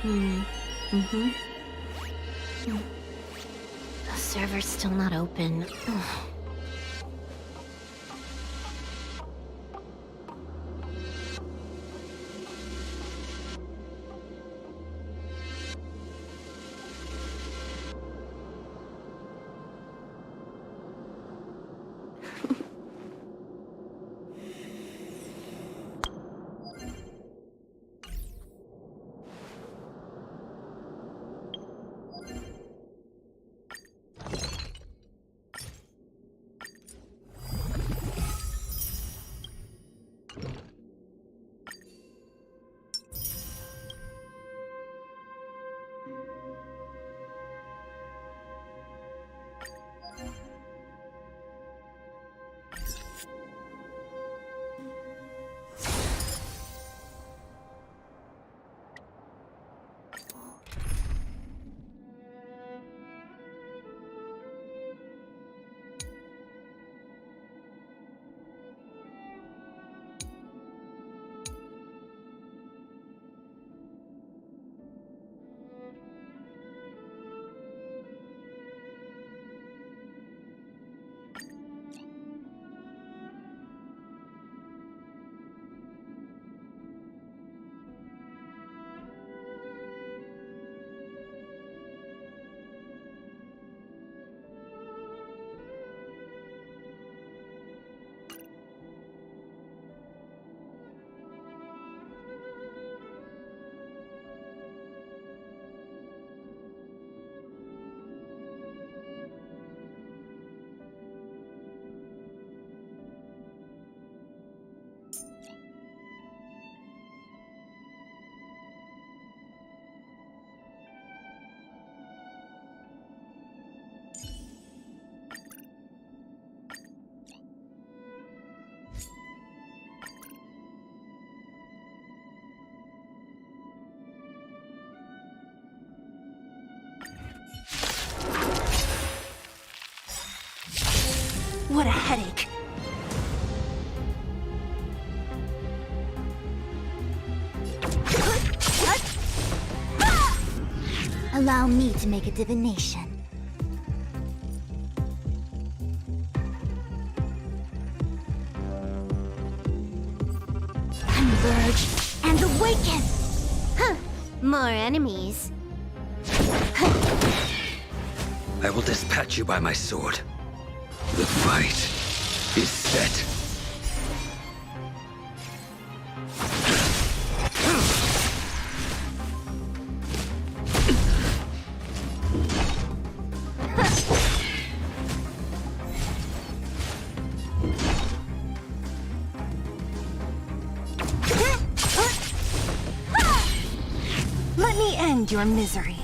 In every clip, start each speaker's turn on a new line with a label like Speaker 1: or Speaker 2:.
Speaker 1: Mm-hmm. The server's still not open. Ugh. What a headache.
Speaker 2: Allow me to make a divination. Converge and awaken!
Speaker 1: Huh. More enemies.
Speaker 3: I will dispatch you by my sword. The fight is set.
Speaker 2: Let me end your misery.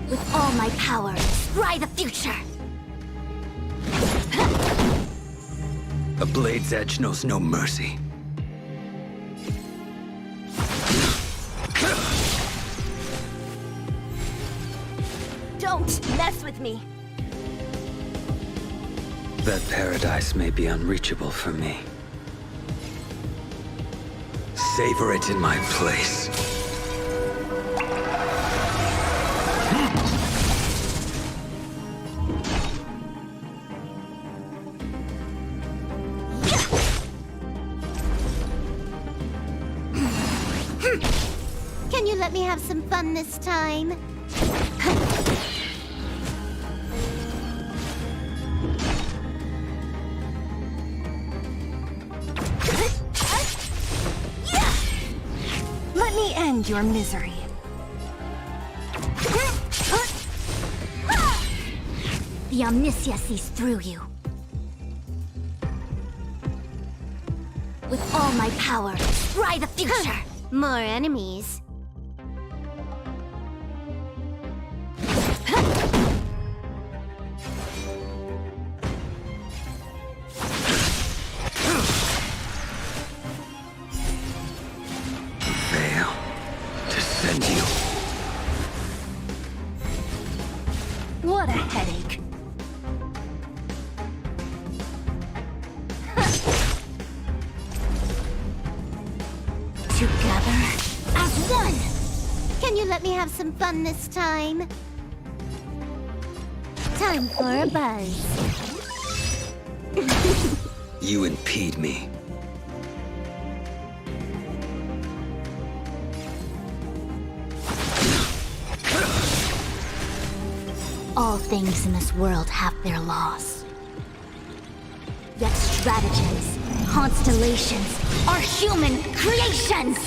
Speaker 2: With all my power, scry the future!
Speaker 3: A blade's edge knows no mercy.
Speaker 2: Don't mess with me!
Speaker 3: That paradise may be unreachable for me. Savor it in my place.
Speaker 1: Can you let me have some fun this time?
Speaker 2: Let me end your misery. The Omniscia sees through you. With all my power, scry the future!
Speaker 1: More enemies.
Speaker 3: Fail to send you.
Speaker 2: What a headache. done!
Speaker 1: Can you let me have some fun this time? Time for a buzz.
Speaker 3: You impede me.
Speaker 2: All things in this world have their laws. Yet stratagems, constellations, are human creations!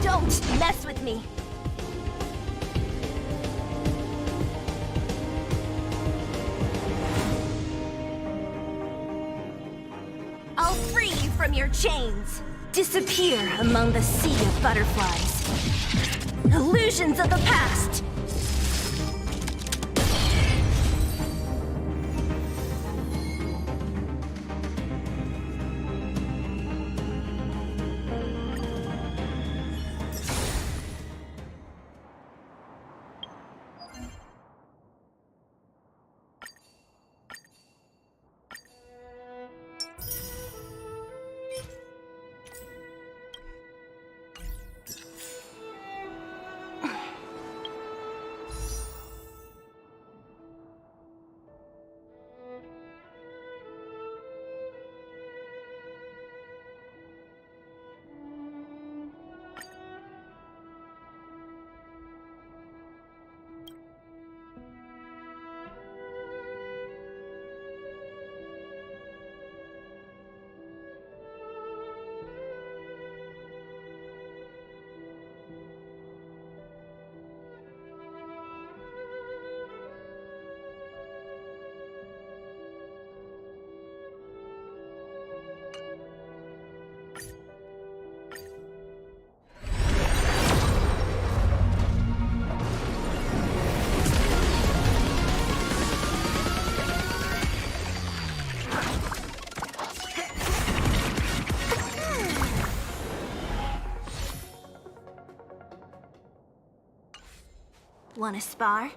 Speaker 2: Don't mess with me! I'll free you from your chains! Disappear among the sea of butterflies. Illusions of the past! Wanna spar?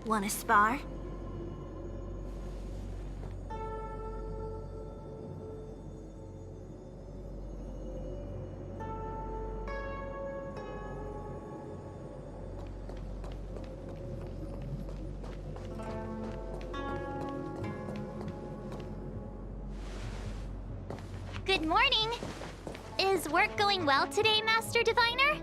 Speaker 2: Wanna spar?
Speaker 1: Good morning! Is work going well today, Master Diviner?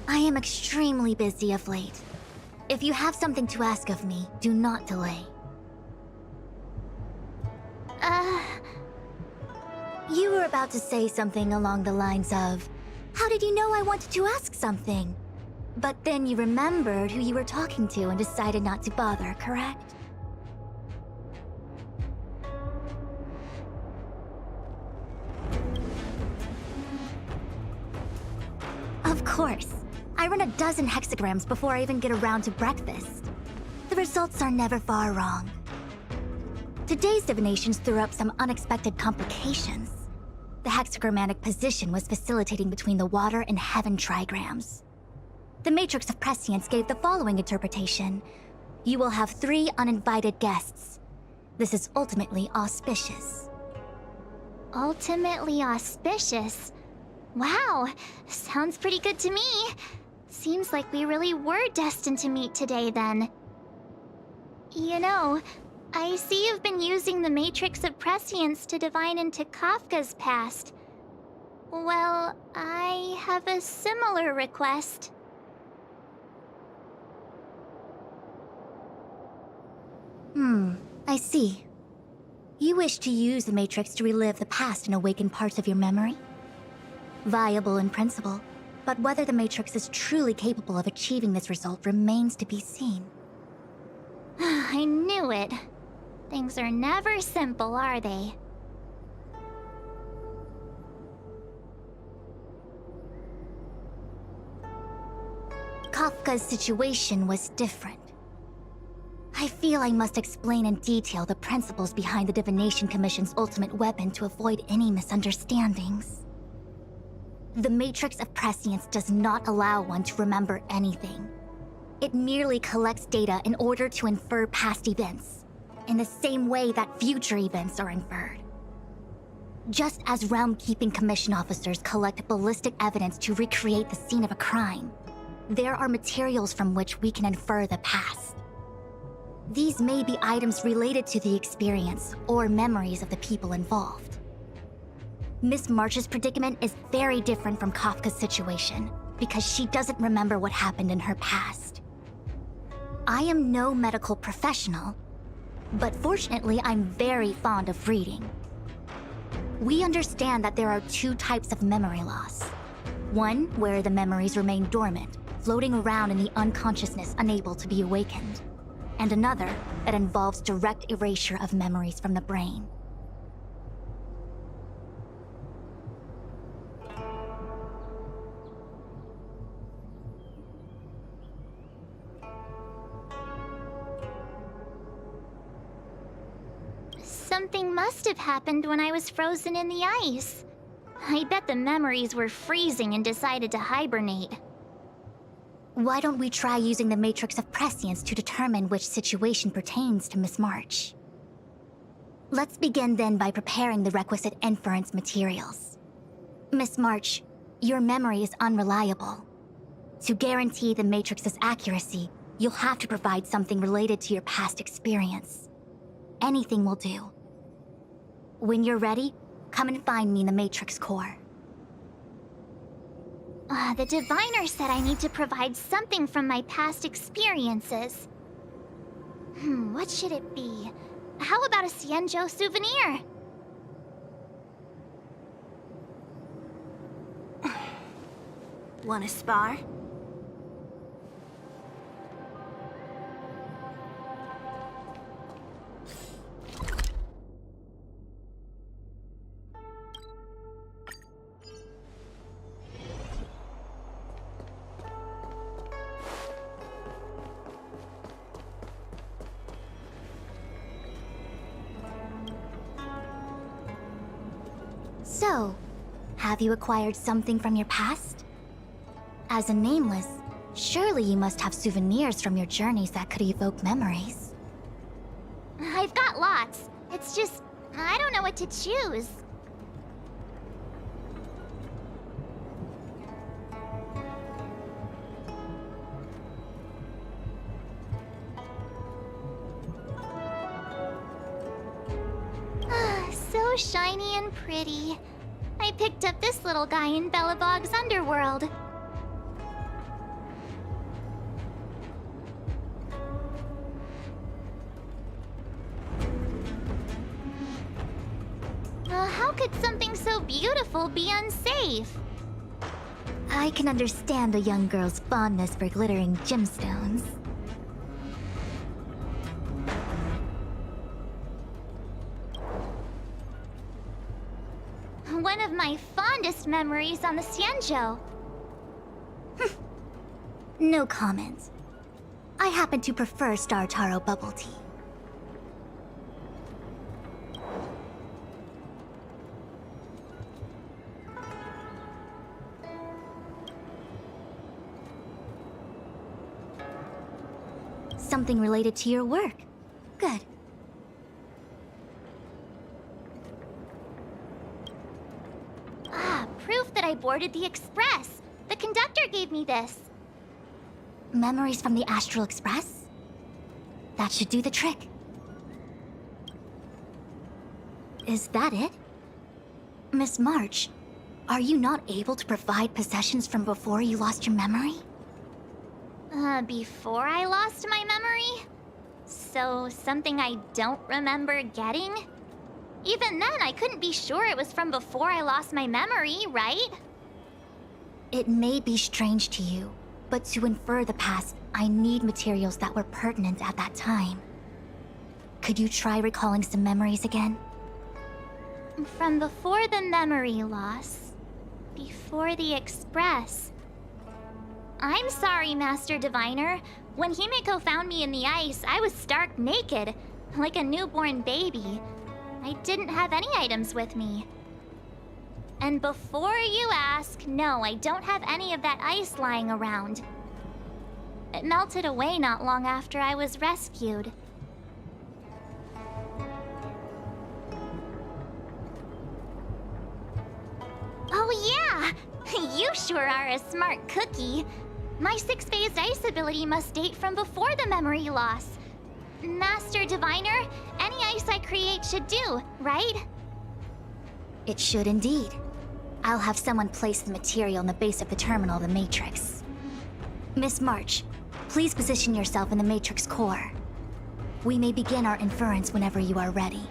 Speaker 1: I am extremely busy of late. If you have something to ask of me, do not delay. You were about to say something along the lines of, "How did you know I wanted to ask something?" But then you remembered who you were talking to and decided not to bother, correct? Of course. I run a dozen hexagrams before I even get around to breakfast. The results are never far wrong. Today's divinations threw up some unexpected complications. The hexagrammatic position was facilitating between the water and heaven trigrams. The Matrix of Prescience gave the following interpretation. You will have 3 uninvited guests. This is ultimately auspicious. Ultimately auspicious? Wow, sounds pretty good to me. Seems like we really were destined to meet today then. You know, I see you've been using the Matrix of Prescience to divine into Kafka's past. Well, I have a similar request. I see. You wish to use the Matrix to relive the past and awaken parts of your memory? Viable in principle, but whether the Matrix is truly capable of achieving this result remains to be seen. I knew it. Things are never simple, are they? Kafka's situation was different. I feel I must explain in detail the principles behind the Divination Commission's ultimate weapon to avoid any misunderstandings. The Matrix of Prescience does not allow one to remember anything. It merely collects data in order to infer past events, in the same way that future events are inferred. Just as Realm-Keeping Commission officers collect ballistic evidence to recreate the scene of a crime, there are materials from which we can infer the past. These may be items related to the experience or memories of the people involved. Miss March's predicament is very different from Kafka's situation because she doesn't remember what happened in her past. I am no medical professional, but fortunately I'm very fond of reading. We understand that there are 2 types of memory loss. One where the memories remain dormant, floating around in the unconsciousness unable to be awakened. And another that involves direct erasure of memories from the brain. Something must have happened when I was frozen in the ice. I bet the memories were freezing and decided to hibernate. Why don't we try using the Matrix of Prescience to determine which situation pertains to Miss March? Let's begin then by preparing the requisite inference materials. Miss March, your memory is unreliable. To guarantee the Matrix's accuracy, you'll have to provide something related to your past experience. Anything will do. When you're ready, come and find me in the Matrix core. The diviner said I need to provide something from my past experiences. What should it be? How about a Xianzhou souvenir?
Speaker 2: Wanna spar?
Speaker 1: So, have you acquired something from your past? As a nameless, surely you must have souvenirs from your journeys that could evoke memories.
Speaker 4: I've got lots. It's just, I don't know what to choose. So shiny and pretty. I picked up this little guy in Belobog's underworld. How could something so beautiful be unsafe?
Speaker 1: I can understand a young girl's fondness for glittering gemstones.
Speaker 4: One of my fondest memories on the Xianzhou.
Speaker 1: No comment. I happen to prefer Star Taro bubble tea. Something related to your work. Good.
Speaker 4: Proof that I boarded the express. The conductor gave me this.
Speaker 1: Memories from the Astral Express? That should do the trick. Is that it? Miss March, are you not able to provide possessions from before you lost your memory?
Speaker 4: Before I lost my memory? So, something I don't remember getting? Even then, I couldn't be sure it was from before I lost my memory, right?
Speaker 1: It may be strange to you, but to infer the past, I need materials that were pertinent at that time. Could you try recalling some memories again?
Speaker 4: From before the memory loss. Before the express. I'm sorry, Master Diviner. When Himeko found me in the ice, I was stark naked, like a newborn baby. I didn't have any items with me. And before you ask, no, I don't have any of that ice lying around. It melted away not long after I was rescued. Oh yeah! You sure are a smart cookie. My six-phased ice ability must date from before the memory loss. Master Diviner, any ice I create should do, right?
Speaker 1: It should indeed. I'll have someone place the material in the base of the terminal of the Matrix. Miss March, please position yourself in the Matrix core. We may begin our inference whenever you are ready.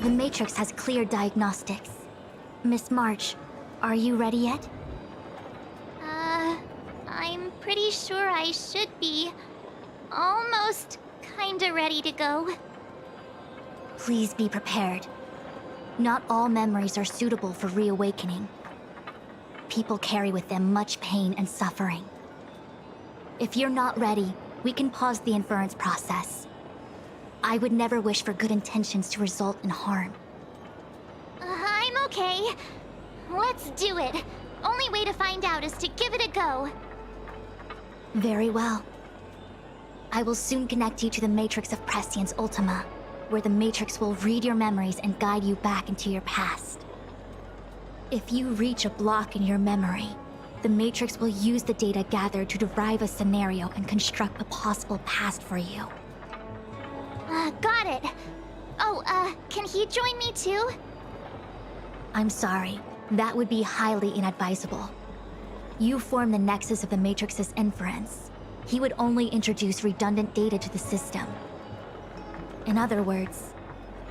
Speaker 1: The Matrix has clear diagnostics. Miss March, are you ready yet?
Speaker 4: I'm pretty sure I should be. Almost kinda ready to go.
Speaker 1: Please be prepared. Not all memories are suitable for reawakening. People carry with them much pain and suffering. If you're not ready, we can pause the inference process. I would never wish for good intentions to result in harm.
Speaker 4: I'm okay. Let's do it. Only way to find out is to give it a go.
Speaker 1: Very well. I will soon connect you to the Matrix of Prescience Ultima, where the Matrix will read your memories and guide you back into your past. If you reach a block in your memory, the Matrix will use the data gathered to derive a scenario and construct a possible past for you.
Speaker 4: Got it. Oh, can he join me too?
Speaker 1: I'm sorry. That would be highly inadvisable. You form the nexus of the Matrix's inference. He would only introduce redundant data to the system. In other words,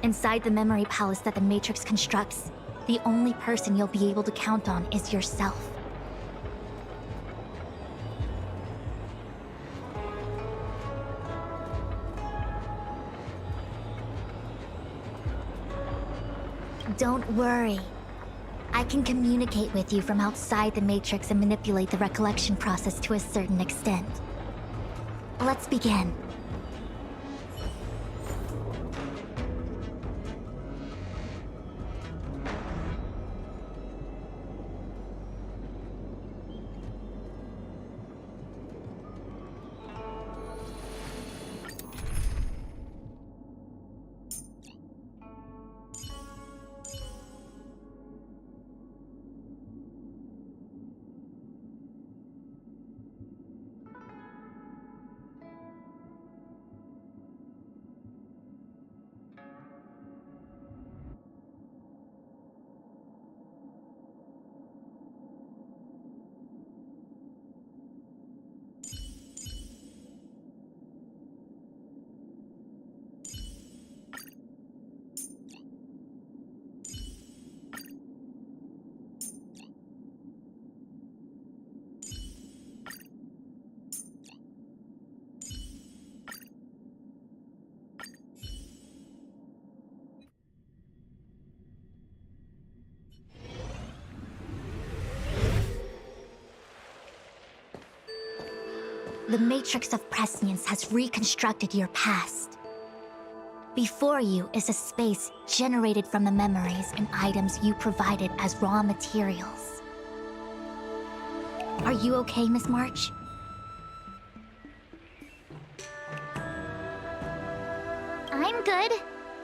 Speaker 1: inside the memory palace that the Matrix constructs, the only person you'll be able to count on is yourself. Don't worry. I can communicate with you from outside the Matrix and manipulate the recollection process to a certain extent. Let's begin. The Matrix of Prescience has reconstructed your past. Before you is a space generated from the memories and items you provided as raw materials. Are you okay, Miss March?
Speaker 4: I'm good.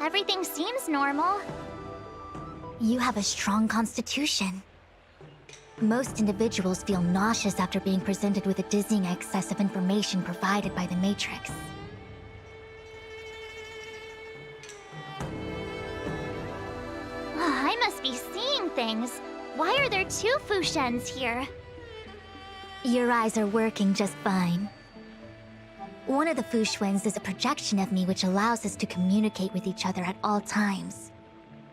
Speaker 4: Everything seems normal.
Speaker 1: You have a strong constitution. Most individuals feel nauseous after being presented with a dizzying excess of information provided by the Matrix.
Speaker 4: I must be seeing things. Why are there two Fushens here?
Speaker 1: Your eyes are working just fine. One of the Fushwens is a projection of me which allows us to communicate with each other at all times.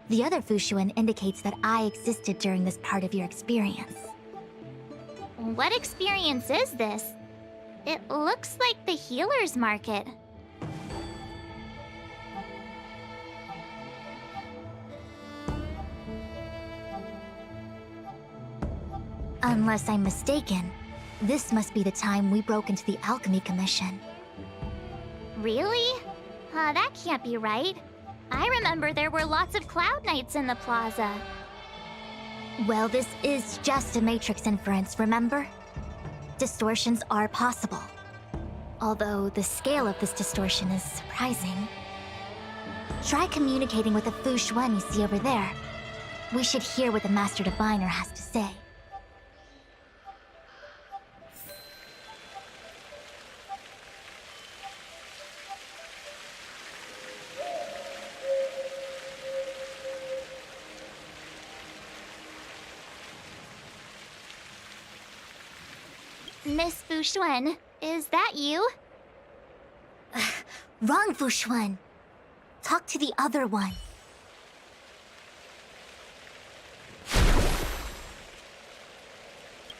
Speaker 1: The other Fushuen indicates that I existed during this part of your experience.
Speaker 4: What experience is this? It looks like the healer's market.
Speaker 1: Unless I'm mistaken, this must be the time we broke into the Alchemy Commission.
Speaker 4: Really? That can't be right. I remember there were lots of Cloud Knights in the plaza.
Speaker 1: Well, this is just a Matrix inference, remember? Distortions are possible. Although the scale of this distortion is surprising. Try communicating with the Fushuen you see over there. We should hear what the Master Diviner has to say.
Speaker 4: Miss Fushuen, is that you?
Speaker 1: Wrong, Fushuen. Talk to the other one.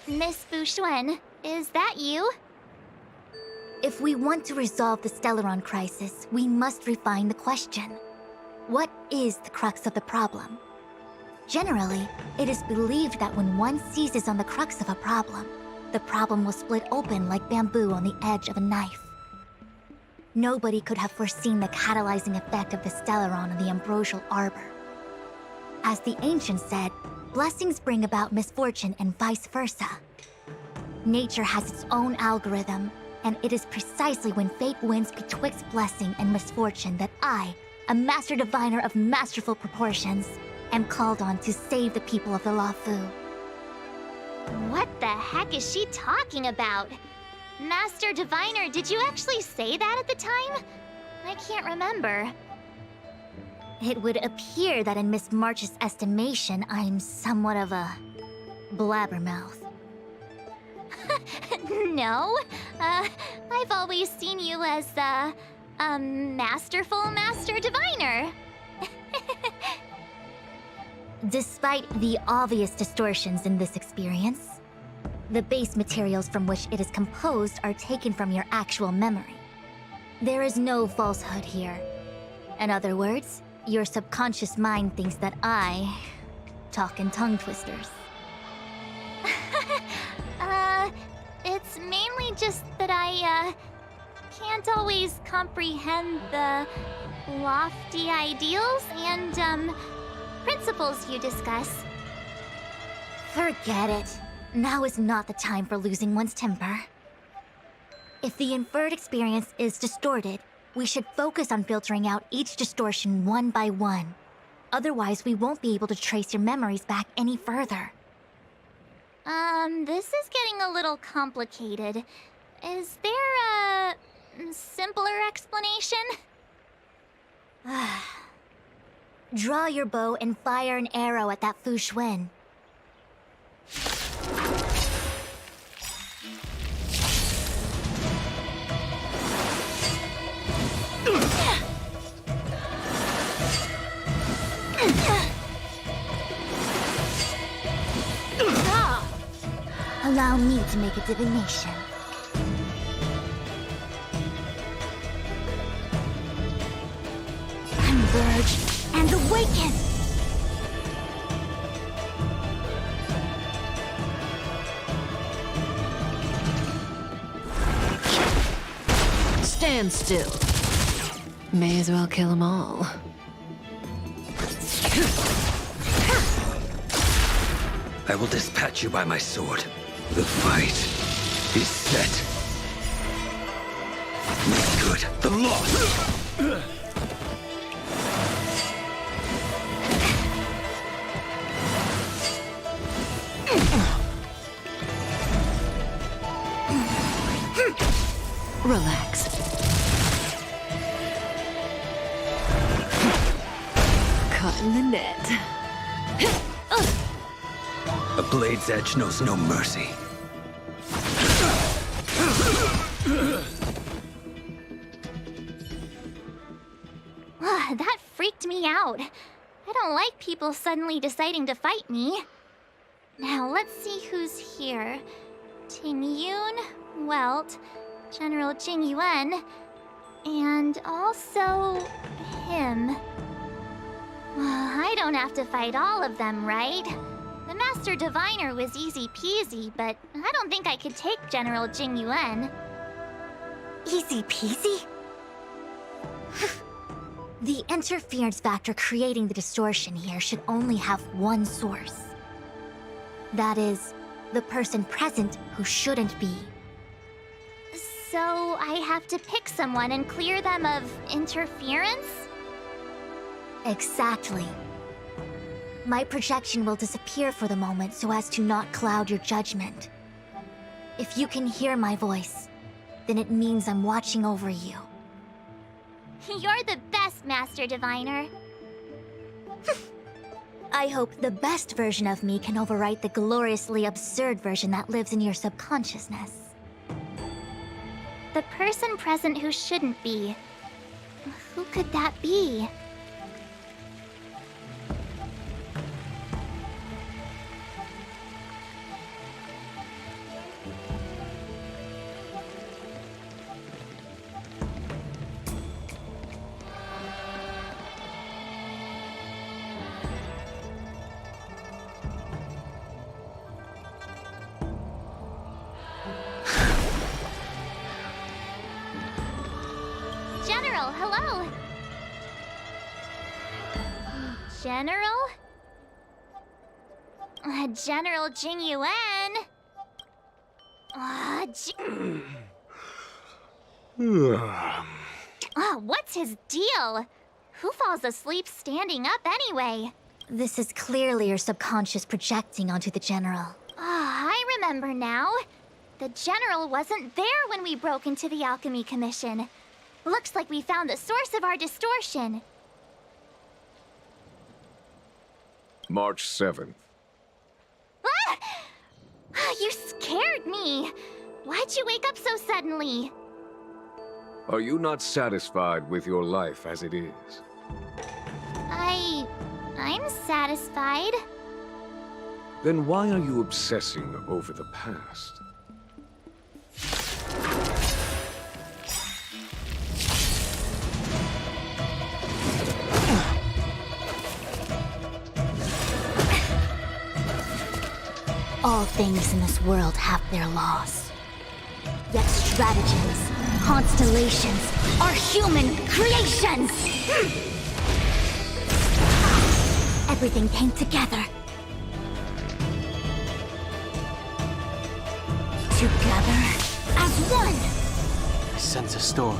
Speaker 4: Miss Fushuen, is that you?
Speaker 1: If we want to resolve the Stellaron crisis, we must refine the question. What is the crux of the problem? Generally, it is believed that when one seizes on the crux of a problem, the problem will split open like bamboo on the edge of a knife. Nobody could have foreseen the catalyzing effect of the Stellaron on the ambrosial arbor. As the ancients said, blessings bring about misfortune and vice versa. Nature has its own algorithm, and it is precisely when fate wins betwixt blessing and misfortune that I, a Master Diviner of masterful proportions, am called on to save the people of the Luofu.
Speaker 4: What the heck is she talking about? Master Diviner, did you actually say that at the time? I can't remember.
Speaker 1: It would appear that in Miss March's estimation, I'm somewhat of a blabbermouth.
Speaker 4: No, I've always seen you as a masterful Master Diviner.
Speaker 1: Despite the obvious distortions in this experience, the base materials from which it is composed are taken from your actual memory. There is no falsehood here. In other words, your subconscious mind thinks that I talk in tongue twisters.
Speaker 4: It's mainly just that I, can't always comprehend the lofty ideals and, principles you discuss.
Speaker 1: Forget it. Now is not the time for losing one's temper. If the inferred experience is distorted, we should focus on filtering out each distortion one by one. Otherwise, we won't be able to trace your memories back any further.
Speaker 4: This is getting a little complicated. Is there a simpler explanation?
Speaker 1: Draw your bow and fire an arrow at that Fu Xuan. Allow me to make a divination. Converge and awaken!
Speaker 5: Stand still. May as well kill them all.
Speaker 3: I will dispatch you by my sword. The fight is set. Make good the loss!
Speaker 5: Relax. Caught in the net.
Speaker 3: A blade's edge knows no mercy.
Speaker 4: That freaked me out. I don't like people suddenly deciding to fight me. Now, let's see who's here. Ting Yun, Welt, General Jing Yuan, and also him. I don't have to fight all of them, right? The Master Diviner was easy peasy, but I don't think I could take General Jing Yuan.
Speaker 1: Easy peasy? The interference factor creating the distortion here should only have one source. That is, the person present who shouldn't be.
Speaker 4: So I have to pick someone and clear them of interference?
Speaker 1: Exactly. My projection will disappear for the moment so as to not cloud your judgment. If you can hear my voice, then it means I'm watching over you.
Speaker 4: You're the best, Master Diviner.
Speaker 1: I hope the best version of me can overwrite the gloriously absurd version that lives in your subconsciousness.
Speaker 4: The person present who shouldn't be. Who could that be? General, hello! General? General Jing Yuan? What's his deal? Who falls asleep standing up anyway?
Speaker 1: This is clearly your subconscious projecting onto the General.
Speaker 4: I remember now. The General wasn't there when we broke into the Alchemy Commission. Looks like we found the source of our distortion.
Speaker 6: March 7th.
Speaker 4: You scared me. Why'd you wake up so suddenly?
Speaker 6: Are you not satisfied with your life as it is?
Speaker 4: I I'm satisfied.
Speaker 6: Then why are you obsessing over the past?
Speaker 1: All things in this world have their laws. Yet stratagems, constellations, are human creations! Everything came together. Together as one!
Speaker 7: I sense a storm.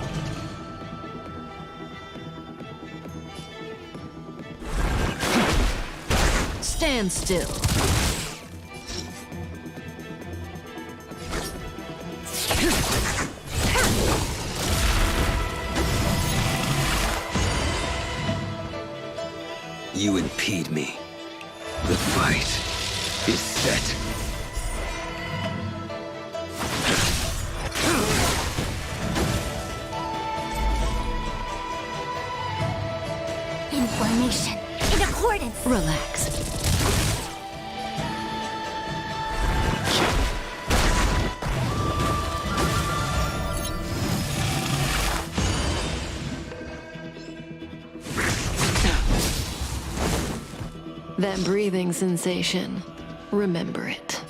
Speaker 5: Stand still.
Speaker 3: You impede me. The fight is set.
Speaker 1: In formation, in accordance.
Speaker 5: Relax. That breathing sensation, remember it.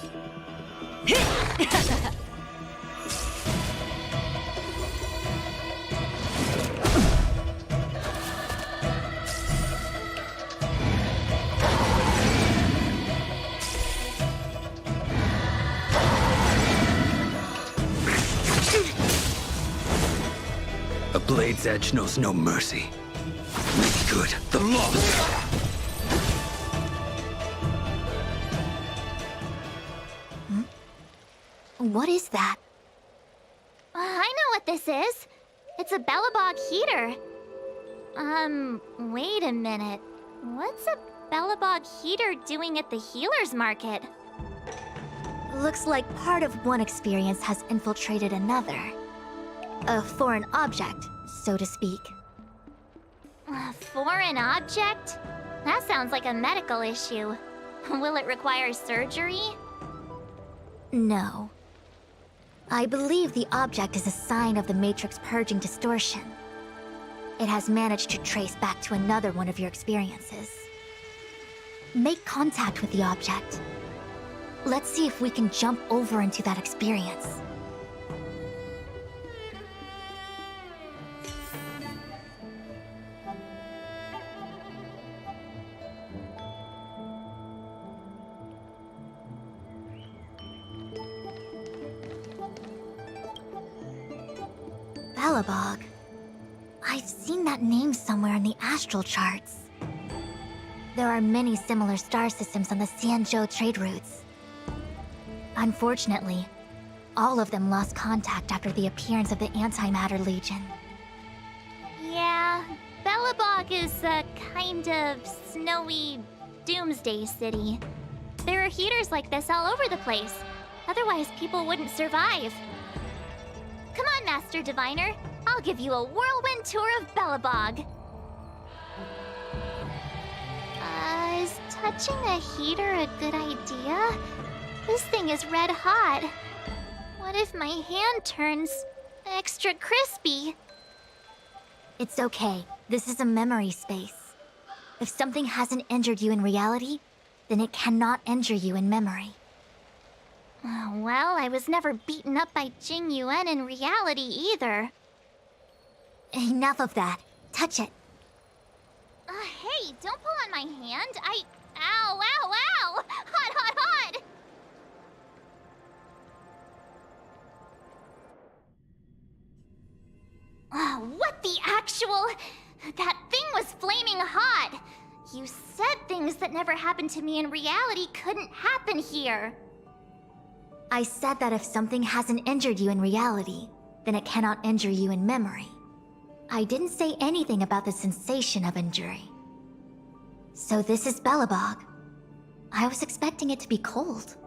Speaker 3: A blade's edge knows no mercy. Make good the loss.
Speaker 1: What is that?
Speaker 4: I know what this is. It's a Bellabog heater. Wait a minute. What's a Bellabog heater doing at the healer's market?
Speaker 1: Looks like part of one experience has infiltrated another. A foreign object, so to speak.
Speaker 4: A foreign object? That sounds like a medical issue. Will it require surgery?
Speaker 1: No. I believe the object is a sign of the Matrix purging distortion. It has managed to trace back to another one of your experiences. Make contact with the object. Let's see if we can jump over into that experience. Bellabog. I've seen that name somewhere in the astral charts. There are many similar star systems on the Sanzhou trade routes. Unfortunately, all of them lost contact after the appearance of the Antimatter Legion.
Speaker 4: Yeah, Bellabog is a kind of snowy doomsday city. There are heaters like this all over the place. Otherwise, people wouldn't survive. Come on, Master Diviner. I'll give you a whirlwind tour of Bellabog. Is touching a heater a good idea? This thing is red hot. What if my hand turns extra crispy?
Speaker 1: It's okay. This is a memory space. If something hasn't injured you in reality, then it cannot injure you in memory.
Speaker 4: Well, I was never beaten up by Jing Yuan in reality either.
Speaker 1: Enough of that. Touch it.
Speaker 4: Hey, don't pull on my hand. Ow, ow, ow! Hot, hot, hot! What the actual... That thing was flaming hot! You said things that never happened to me in reality couldn't happen here.
Speaker 1: I said that if something hasn't injured you in reality, then it cannot injure you in memory. I didn't say anything about the sensation of injury. So this is Bellabog. I was expecting it to be cold.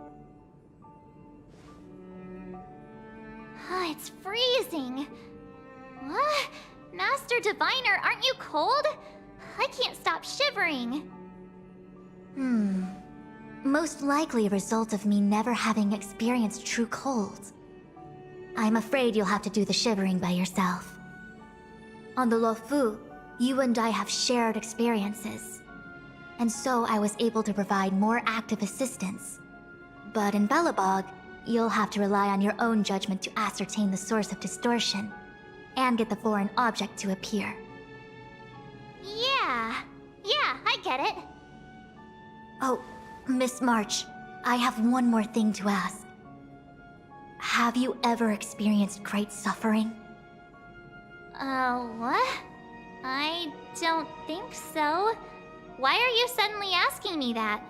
Speaker 4: It's freezing. What? Master Diviner, aren't you cold? I can't stop shivering.
Speaker 1: Most likely a result of me never having experienced true cold. I'm afraid you'll have to do the shivering by yourself. On the Luofu, you and I have shared experiences, and so I was able to provide more active assistance. But in Belobog, you'll have to rely on your own judgment to ascertain the source of distortion, and get the foreign object to appear.
Speaker 4: Yeah, I get it.
Speaker 1: Oh, Miss March, I have one more thing to ask. Have you ever experienced great suffering?
Speaker 4: What? I don't think so. Why are you suddenly asking me that?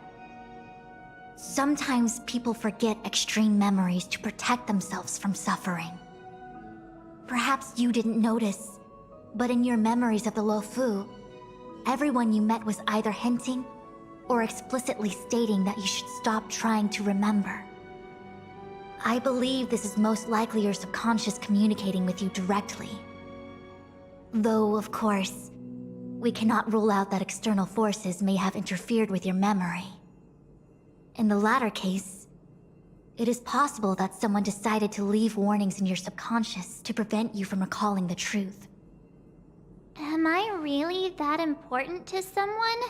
Speaker 1: Sometimes people forget extreme memories to protect themselves from suffering. Perhaps you didn't notice, but in your memories of the Luofu, everyone you met was either hinting or explicitly stating that you should stop trying to remember. I believe this is most likely your subconscious communicating with you directly. Though, of course, we cannot rule out that external forces may have interfered with your memory. In the latter case, it is possible that someone decided to leave warnings in your subconscious to prevent you from recalling the truth.
Speaker 4: Am I really that important to someone?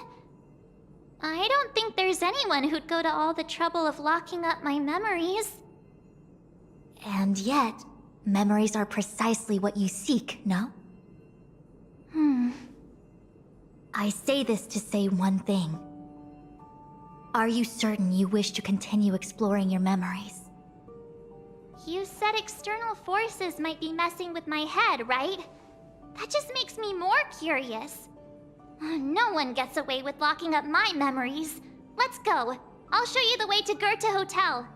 Speaker 4: I don't think there's anyone who'd go to all the trouble of locking up my memories.
Speaker 1: And yet, memories are precisely what you seek, no? I say this to say one thing. Are you certain you wish to continue exploring your memories?
Speaker 4: You said external forces might be messing with my head, right? That just makes me more curious. No one gets away with locking up my memories. Let's go. I'll show you the way to Goethe Hotel.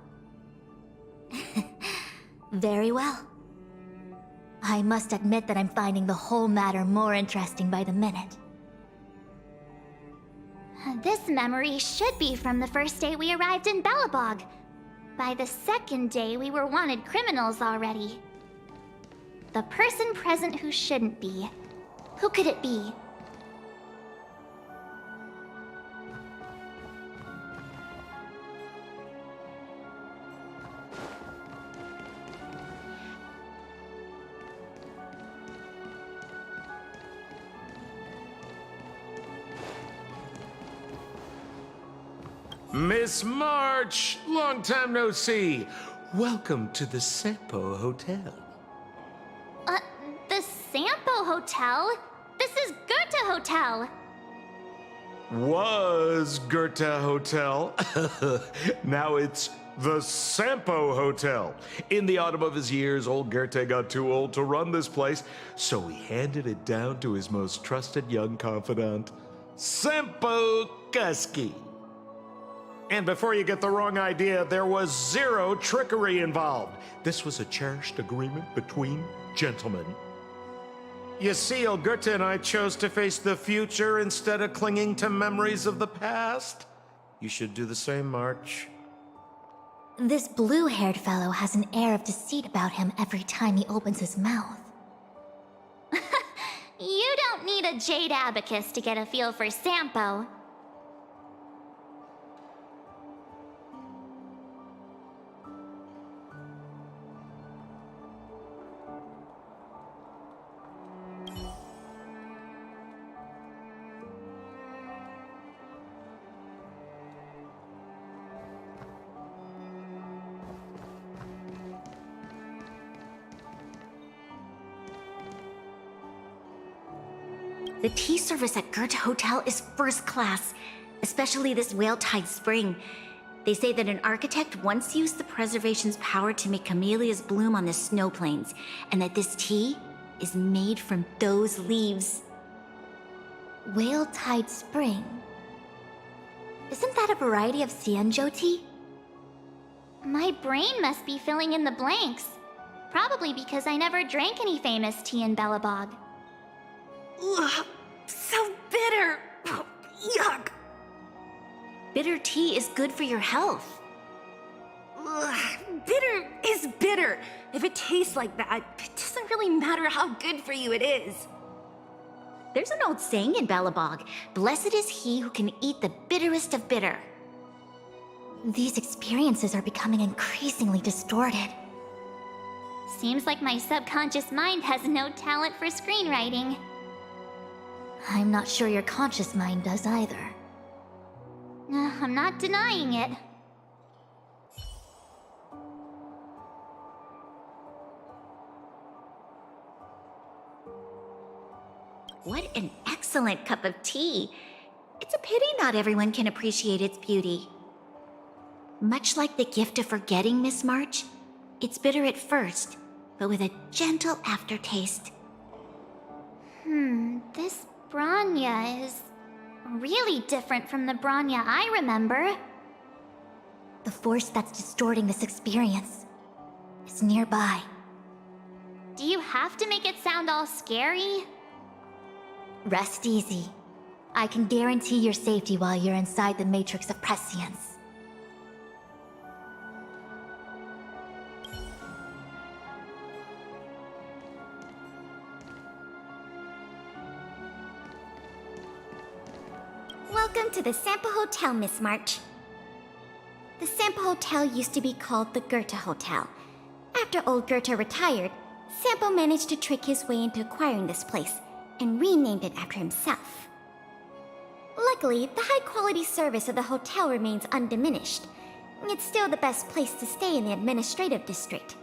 Speaker 1: Very well. I must admit that I'm finding the whole matter more interesting by the minute.
Speaker 4: This memory should be from the first day we arrived in Belobog. By the second day, we were wanted criminals already. The person present who shouldn't be. Who could it be?
Speaker 6: Miss March, long time no see. Welcome to the Seppo Hotel.
Speaker 4: The Sampo Hotel? This is Goethe Hotel.
Speaker 6: Was Goethe Hotel. Now it's the Sampo Hotel. In the autumn of his years, old Goethe got too old to run this place, so he handed it down to his most trusted young confidant, Sampo Kuski. And before you get the wrong idea, there was zero trickery involved. This was a cherished agreement between gentlemen. You see, old Goethe and I chose to face the future instead of clinging to memories of the past. You should do the same, March.
Speaker 1: This blue-haired fellow has an air of deceit about him every time he opens his mouth.
Speaker 4: You don't need a Jade abacus to get a feel for Sampo.
Speaker 8: The tea service at Goethe Hotel is first class, especially this Whale-Tide Spring. They say that an architect once used the preservation's power to make camellias bloom on the snow plains, and that this tea is made from those leaves.
Speaker 1: Whale-Tide Spring? Isn't that a variety of Xianzhou tea?
Speaker 4: My brain must be filling in the blanks. Probably because I never drank any famous tea in Belobog.
Speaker 8: Ugh, so bitter! Yuck! Bitter tea is good for your health.
Speaker 2: Ugh, bitter is bitter. If it tastes like that, it doesn't really matter how good for you it is.
Speaker 8: There's an old saying in Belobog, blessed is he who can eat the bitterest of bitter.
Speaker 1: These experiences are becoming increasingly distorted.
Speaker 4: Seems like my subconscious mind has no talent for screenwriting.
Speaker 1: I'm not sure your conscious mind does either.
Speaker 4: I'm not denying it.
Speaker 8: What an excellent cup of tea. It's a pity not everyone can appreciate its beauty. Much like the gift of forgetting, Miss March, it's bitter at first, but with a gentle aftertaste.
Speaker 4: This Bronya is really different from the Bronya I remember.
Speaker 1: The force that's distorting this experience is nearby.
Speaker 4: Do you have to make it sound all scary?
Speaker 1: Rest easy. I can guarantee your safety while you're inside the matrix of prescience.
Speaker 9: Welcome to the Sampo Hotel, Miss March. The Sampo Hotel used to be called the Goethe Hotel. After old Goethe retired, Sampo managed to trick his way into acquiring this place and renamed it after himself. Luckily, the high-quality service of the hotel remains undiminished. It's still the best place to stay in the administrative district.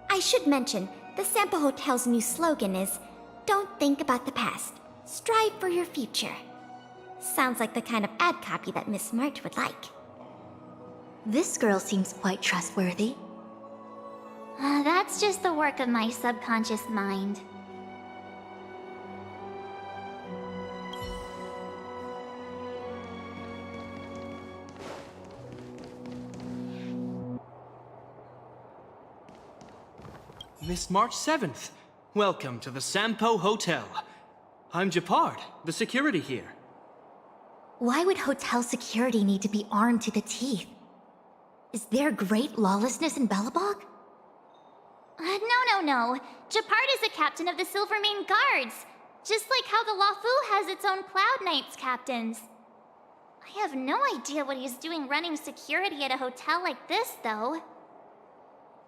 Speaker 9: I should mention, the Sampo Hotel's new slogan is, "Don't think about the past, strive for your future." Sounds like the kind of ad copy that Miss March would like.
Speaker 1: This girl seems quite trustworthy.
Speaker 4: That's just the work of my subconscious mind.
Speaker 7: Miss March 7th, welcome to the Sampo Hotel. I'm Japard, the security here.
Speaker 1: Why would hotel security need to be armed to the teeth? Is there great lawlessness in Belobog?
Speaker 4: No. Japard is the captain of the Silvermane Guards. Just like how the Lafu has its own Cloud Knights captains. I have no idea what he's doing running security at a hotel like this, though.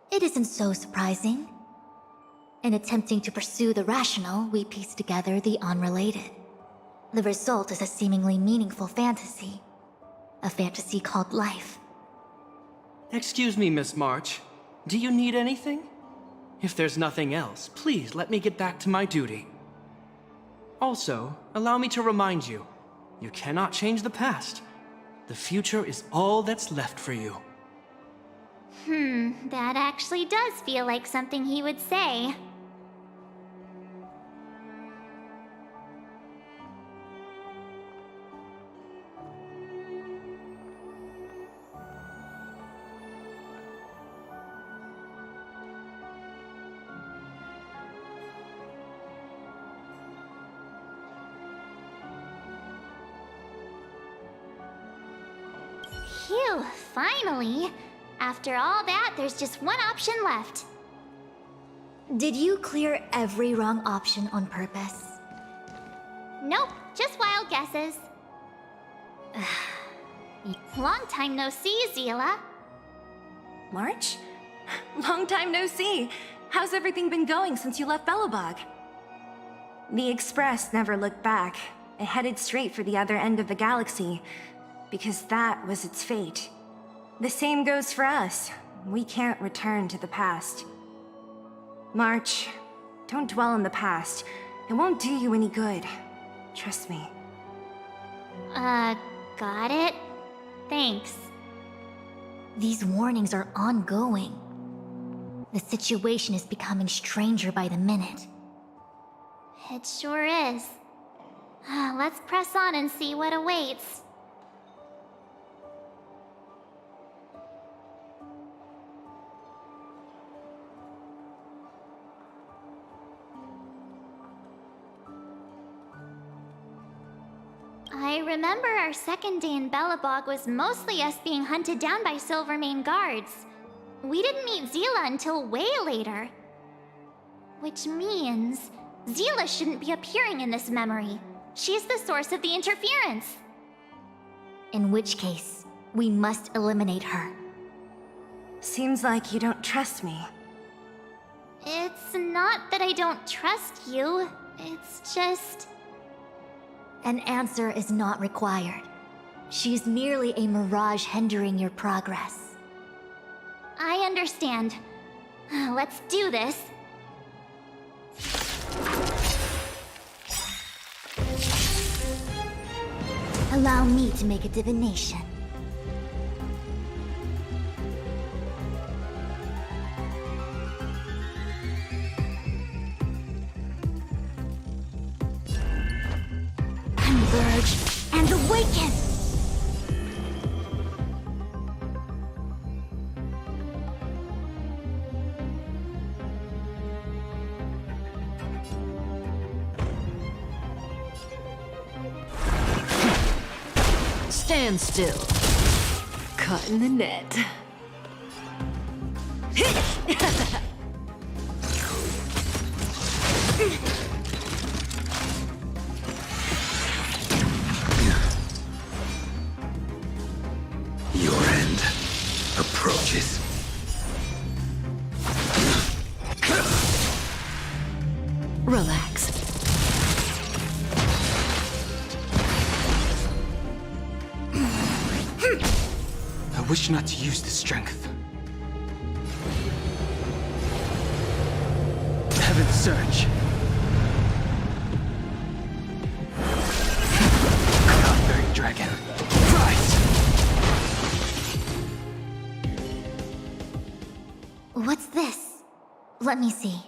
Speaker 1: It isn't so surprising. In attempting to pursue the rational, we piece together the unrelated. The result is a seemingly meaningful fantasy. A fantasy called life.
Speaker 7: Excuse me, Miss March. Do you need anything? If there's nothing else, please let me get back to my duty. Also, allow me to remind you, you cannot change the past. The future is all that's left for you.
Speaker 4: That actually does feel like something he would say. Phew, finally! After all that, there's just one option left.
Speaker 1: Did you clear every wrong option on purpose?
Speaker 4: Nope, just wild guesses. Long time no see, Zila.
Speaker 2: March? Long time no see. How's everything been going since you left Belobog? The Express never looked back. It headed straight for the other end of the galaxy, because that was its fate. The same goes for us. We can't return to the past. March, don't dwell on the past. It won't do you any good. Trust me.
Speaker 4: Got it? Thanks.
Speaker 1: These warnings are ongoing. The situation is becoming stranger by the minute.
Speaker 4: It sure is. Let's press on and see what awaits. I remember our second day in Belobog was mostly us being hunted down by Silvermane guards. We didn't meet Zila until way later. Which means Zila shouldn't be appearing in this memory. She's the source of the interference.
Speaker 1: In which case, we must eliminate her.
Speaker 2: Seems like you don't trust me.
Speaker 4: It's not that I don't trust you. It's just...
Speaker 1: An answer is not required. She's merely a mirage hindering your progress.
Speaker 4: I understand. Let's do this.
Speaker 1: Allow me to make a divination. Converge and awaken!
Speaker 5: Stand still. Caught in the net.
Speaker 3: Your end approaches.
Speaker 5: Relax.
Speaker 10: I wish not to use the strength. Heaven's Surge. Cloudberry Dragon. Rise!
Speaker 1: What's this? Let me see.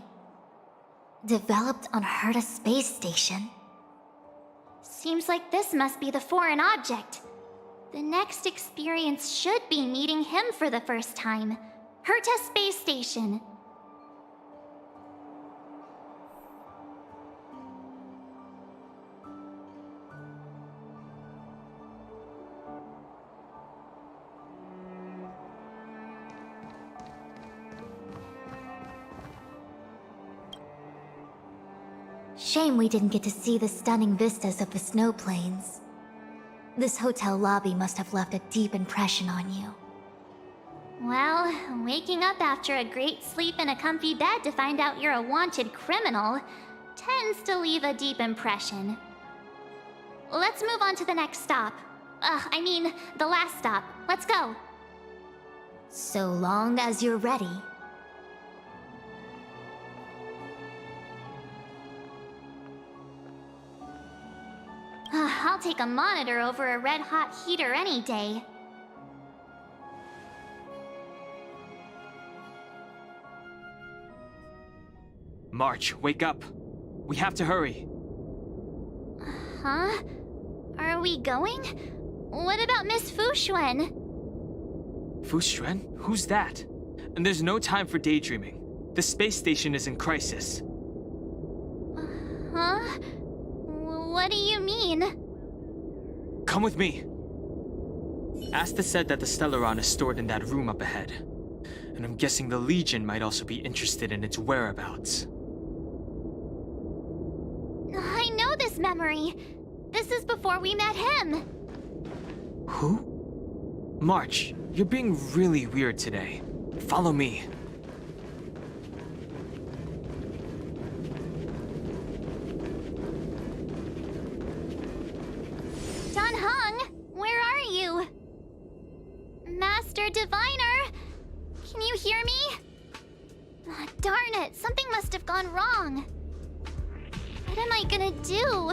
Speaker 1: Developed on Herta space station.
Speaker 4: Seems like this must be the foreign object. The next experience should be meeting him for the first time. Herta Space Station.
Speaker 1: Shame we didn't get to see the stunning vistas of the snow plains. This hotel lobby must have left a deep impression on you.
Speaker 4: Well, waking up after a great sleep in a comfy bed to find out you're a wanted criminal tends to leave a deep impression. Let's move on to the next stop. The last stop. Let's go.
Speaker 1: So long as you're ready.
Speaker 4: I'll take a monitor over a red-hot heater any day.
Speaker 10: March, wake up. We have to hurry.
Speaker 4: Huh? Are we going? What about Miss Fuxuan?
Speaker 10: Fuxuan? Who's that? And there's no time for daydreaming. The space station is in crisis.
Speaker 4: Huh? What do you mean?
Speaker 10: Come with me. Asta said that the Stellaron is stored in that room up ahead. And I'm guessing the Legion might also be interested in its whereabouts.
Speaker 4: I know this memory. This is before we met him.
Speaker 10: Who? March, you're being really weird today. Follow me.
Speaker 4: Where are you? Master Diviner! Can you hear me? Darn it, something must have gone wrong. What am I gonna do?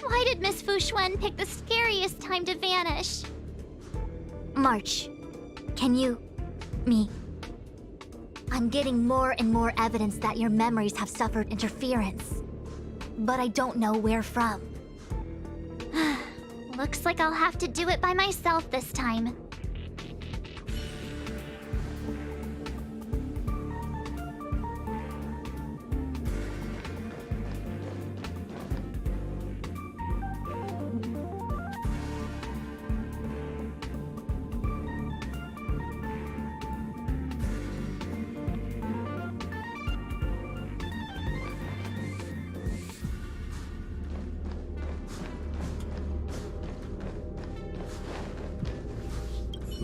Speaker 4: Why did Miss Fuxuan pick the scariest time to vanish?
Speaker 1: March, can you... me... I'm getting more and more evidence that your memories have suffered interference. But I don't know where from.
Speaker 4: Looks like I'll have to do it by myself this time.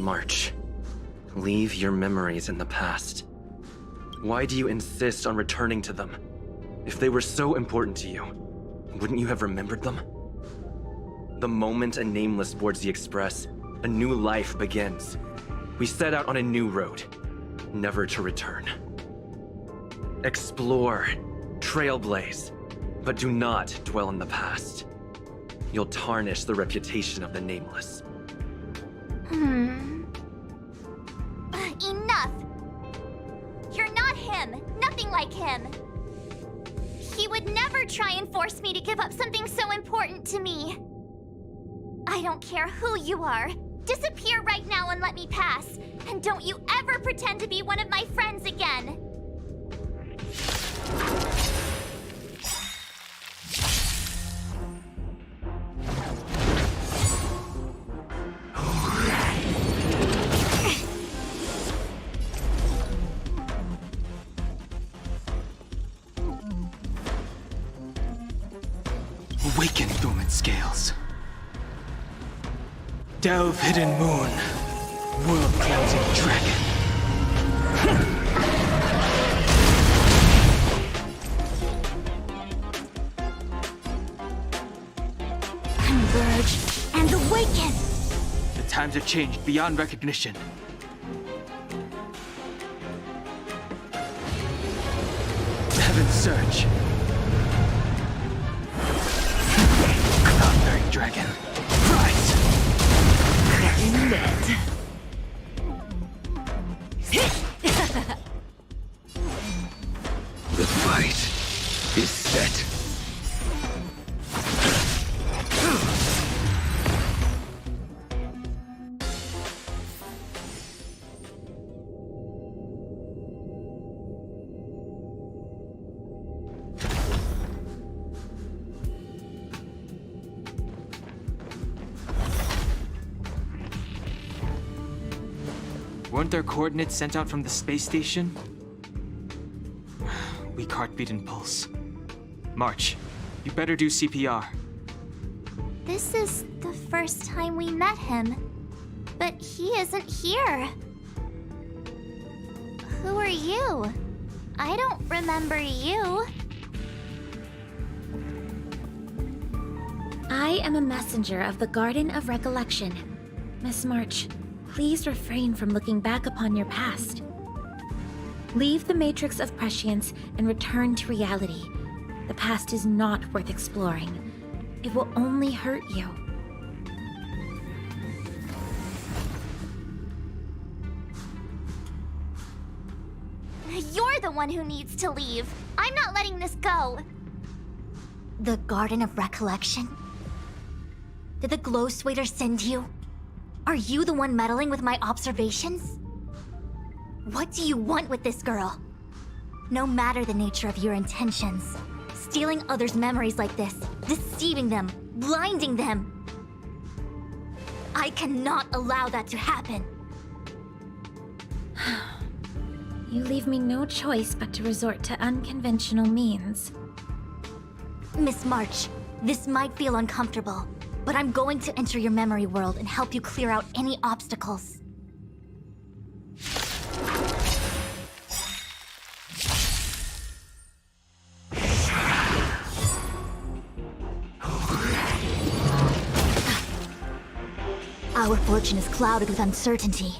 Speaker 11: March, leave your memories in the past. Why do you insist on returning to them? If they were so important to you, wouldn't you have remembered them? The moment a Nameless boards the Express, a new life begins. We set out on a new road, never to return. Explore, trailblaze, but do not dwell in the past. You'll tarnish the reputation of the Nameless.
Speaker 4: Enough! You're not him! Nothing like him! He would never try and force me to give up something so important to me. I don't care who you are. Disappear right now and let me pass. And don't you ever pretend to be one of my friends again.
Speaker 10: Awaken, dormant scales. Delve, hidden moon. World-cleansing dragon.
Speaker 1: Converge and awaken!
Speaker 10: The times have changed beyond recognition. Heaven's surge. Cloud-bearing dragon. Rise!
Speaker 3: The fight is set.
Speaker 10: Weren't there coordinates sent out from the space station? Weak heartbeat and pulse. March, you better do CPR.
Speaker 4: This is the first time we met him. But he isn't here. Who are you? I don't remember you.
Speaker 8: I am a messenger of the Garden of Recollection. Miss March, please refrain from looking back upon your past. Leave the matrix of prescience and return to reality. The past is not worth exploring. It will only hurt you.
Speaker 4: You're the one who needs to leave. I'm not letting this go.
Speaker 1: The Garden of Recollection? Did the Glow Swader send you? Are you the one meddling with my observations? What do you want with this girl? No matter the nature of your intentions, stealing others' memories like this, deceiving them, blinding them. I cannot allow that to happen.
Speaker 8: You leave me no choice but to resort to unconventional means.
Speaker 1: Miss March, this might feel uncomfortable, but I'm going to enter your memory world and help you clear out any obstacles. Our fortune is clouded with uncertainty.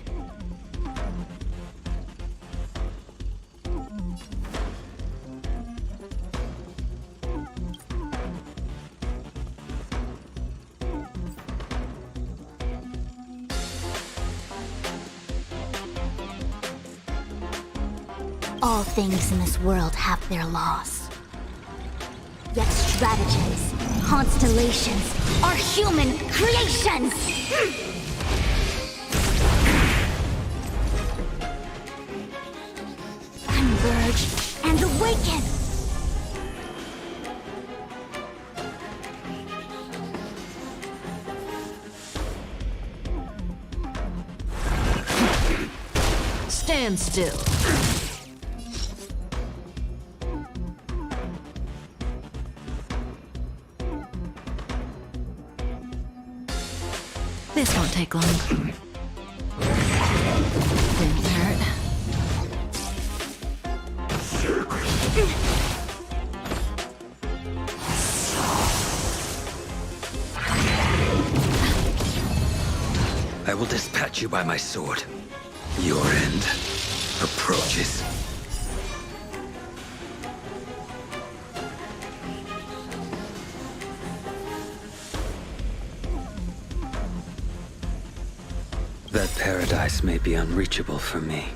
Speaker 1: All things in this world have their laws. Yet stratagems, constellations, are human creations! Converge and awaken!
Speaker 5: Stand still. This won't take long.
Speaker 3: will dispatch you by my sword. Your end approaches. That paradise may be unreachable for me.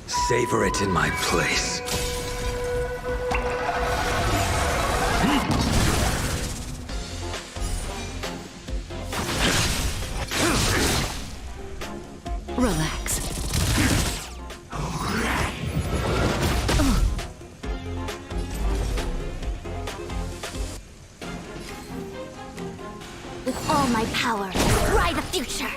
Speaker 3: Savor it in my place.
Speaker 5: Relax.
Speaker 1: With all my power, ride the future!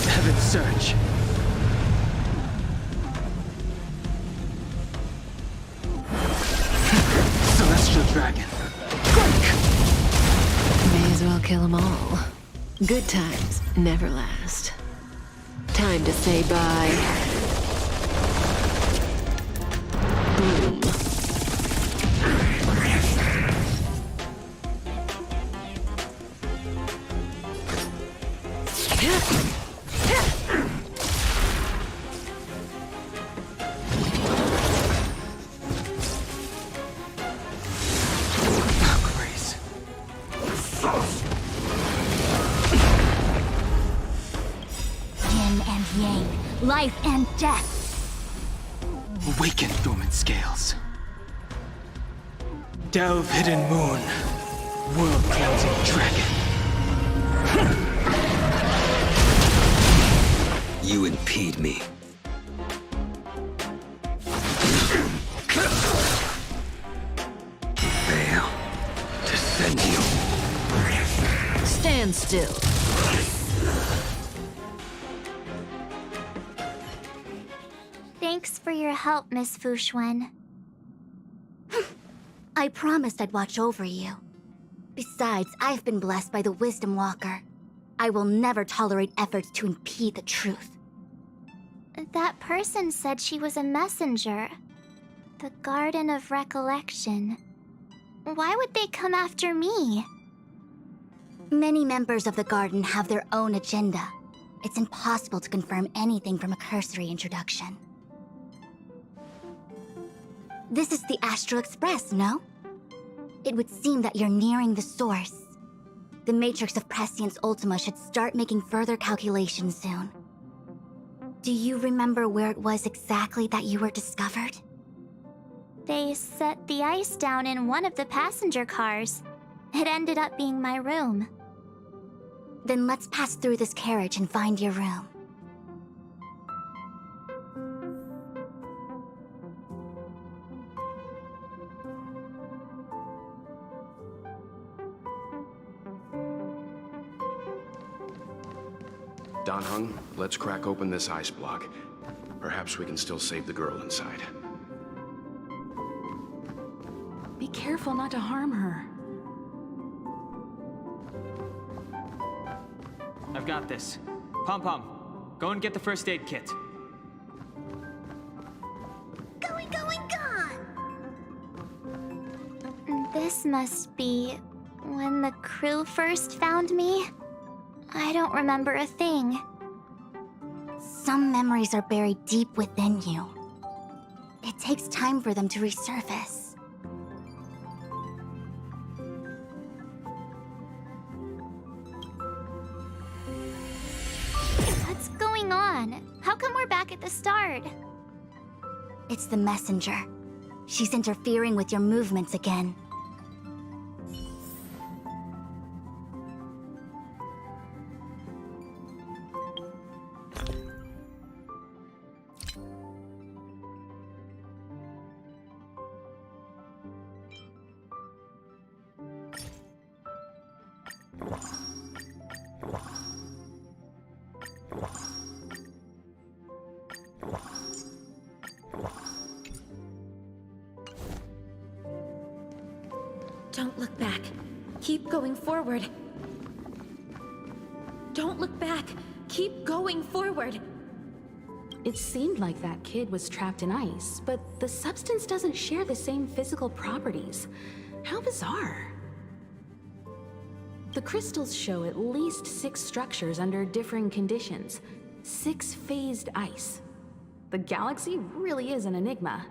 Speaker 10: Heaven's Surge. Celestial Dragon.
Speaker 5: May as well kill them all. Good times never last. Time to say bye. Boom.
Speaker 10: Grace.
Speaker 1: Yin and yang, life and death.
Speaker 10: Awaken, dormant scales. Delve, hidden moon. World cleansing dragon.
Speaker 3: You impede me. Fail to send you.
Speaker 5: Stand still.
Speaker 4: Thanks for your help, Miss Fushuen.
Speaker 1: I promised I'd watch over you. Besides, I've been blessed by the Wisdom Walker. I will never tolerate efforts to impede the truth.
Speaker 4: That person said she was a messenger. The Garden of Recollection. Why would they come after me?
Speaker 1: Many members of the Garden have their own agenda. It's impossible to confirm anything from a cursory introduction. This is the Astral Express, no? It would seem that you're nearing the source. The Matrix of Prescience Ultima should start making further calculations soon. Do you remember where it was exactly that you were discovered?
Speaker 4: They set the ice down in one of the passenger cars. It ended up being my room.
Speaker 1: Then let's pass through this carriage and find your room.
Speaker 12: Don Hung, let's crack open this ice block. Perhaps we can still save the girl inside.
Speaker 13: Be careful not to harm her.
Speaker 10: I've got this. Pom-Pom, go and get the first aid kit.
Speaker 9: Going, gone!
Speaker 4: This must be when the crew first found me. I don't remember a thing.
Speaker 1: Some memories are buried deep within you. It takes time for them to resurface.
Speaker 4: What's going on? How come we're back at the start?
Speaker 1: It's the messenger. She's interfering with your movements again.
Speaker 13: Don't look back. Keep going forward. Don't look back. Keep going forward.
Speaker 14: It seemed like that kid was trapped in ice, but the substance doesn't share the same physical properties. How bizarre. The crystals show at least 6 structures under differing conditions. 6 phased ice. The galaxy really is an enigma.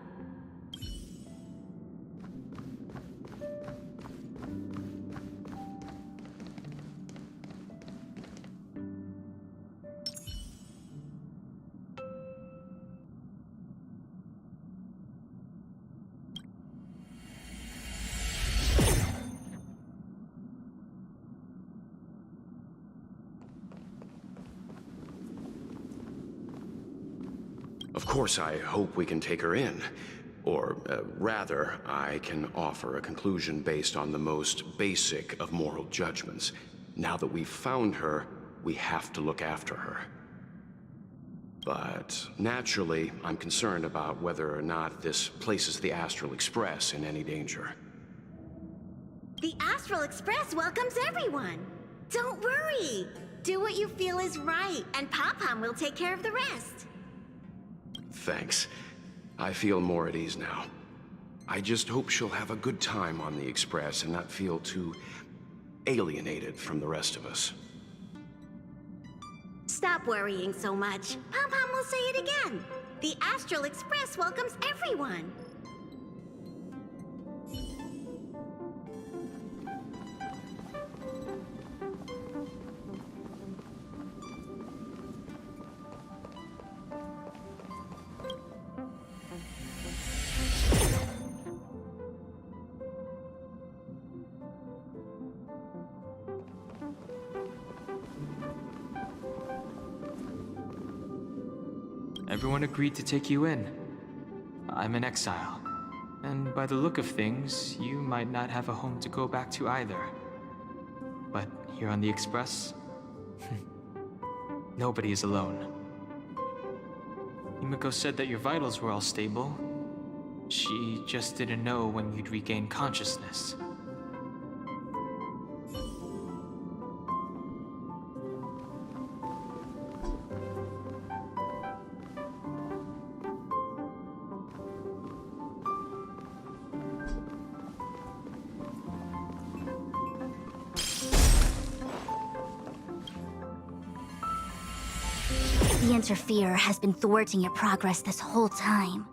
Speaker 12: Of course, I hope we can take her in. Or, rather, I can offer a conclusion based on the most basic of moral judgments. Now that we've found her, we have to look after her. But naturally, I'm concerned about whether or not this places the Astral Express in any danger.
Speaker 8: The Astral Express welcomes everyone. Don't worry. Do what you feel is right, and Pop-Pom will take care of the rest.
Speaker 12: Thanks. I feel more at ease now. I just hope she'll have a good time on the Express and not feel too alienated from the rest of us.
Speaker 8: Stop worrying so much. Pom-Pom will say it again. The Astral Express welcomes everyone.
Speaker 10: Everyone agreed to take you in. I'm in exile. And by the look of things, you might not have a home to go back to either. But here on the Express, nobody is alone. Himiko said that your vitals were all stable. She just didn't know when you'd regain consciousness.
Speaker 1: The Interferer has been thwarting your progress this whole time.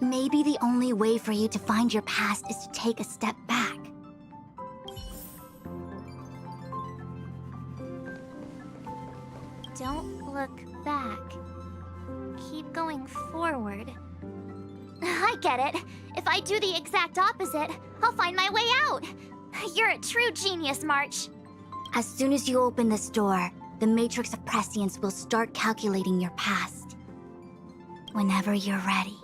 Speaker 1: Maybe the only way for you to find your past is to take a step back.
Speaker 4: Don't look back. Keep going forward. I get it. If I do the exact opposite, I'll find my way out. You're a true genius, March.
Speaker 1: As soon as you open this door, the Matrix of Prescience will start calculating your past. Whenever you're ready.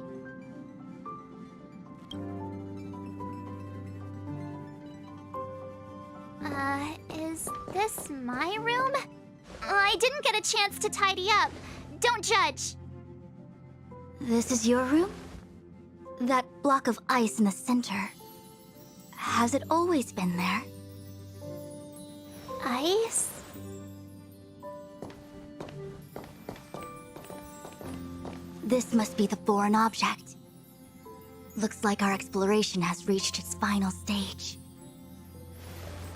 Speaker 4: Is this my room? I didn't get a chance to tidy up. Don't judge.
Speaker 1: This is your room? That block of ice in the center. Has it always been there?
Speaker 4: Ice?
Speaker 1: This must be the foreign object. Looks like our exploration has reached its final stage.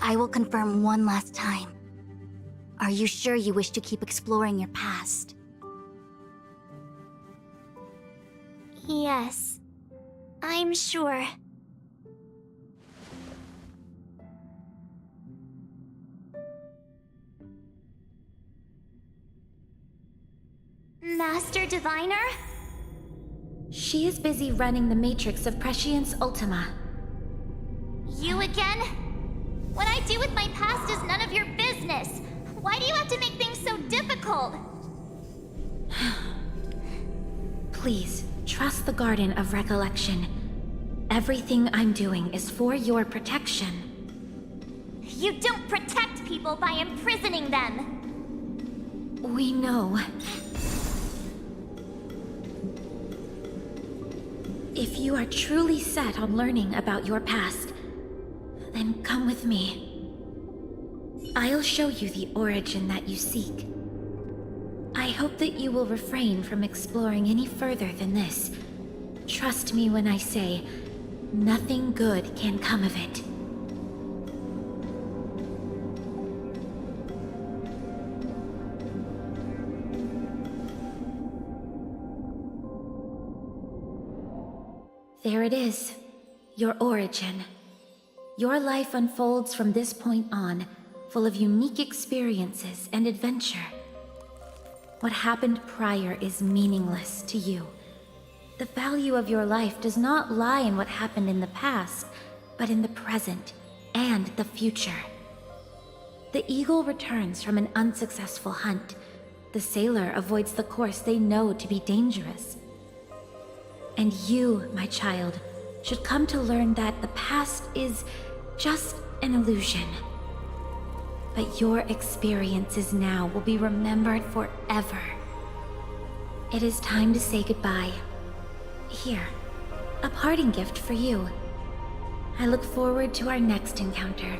Speaker 1: I will confirm one last time. Are you sure you wish to keep exploring your past?
Speaker 4: Yes. I'm sure. Master Diviner?
Speaker 13: She is busy running the Matrix of Prescience Ultima.
Speaker 4: You again? What I do with my past is none of your business. Why do you have to make things so difficult?
Speaker 13: Please, trust the Garden of Recollection. Everything I'm doing is for your protection.
Speaker 4: You don't protect people by imprisoning them.
Speaker 13: We know. If you are truly set on learning about your past, then come with me. I'll show you the origin that you seek. I hope that you will refrain from exploring any further than this. Trust me when I say, nothing good can come of it. There it is, your origin. Your life unfolds from this point on, full of unique experiences and adventure. What happened prior is meaningless to you. The value of your life does not lie in what happened in the past, but in the present and the future. The eagle returns from an unsuccessful hunt. The sailor avoids the course they know to be dangerous. And you, my child, should come to learn that the past is just an illusion. But your experiences now will be remembered forever. It is time to say goodbye. Here, a parting gift for you. I look forward to our next encounter.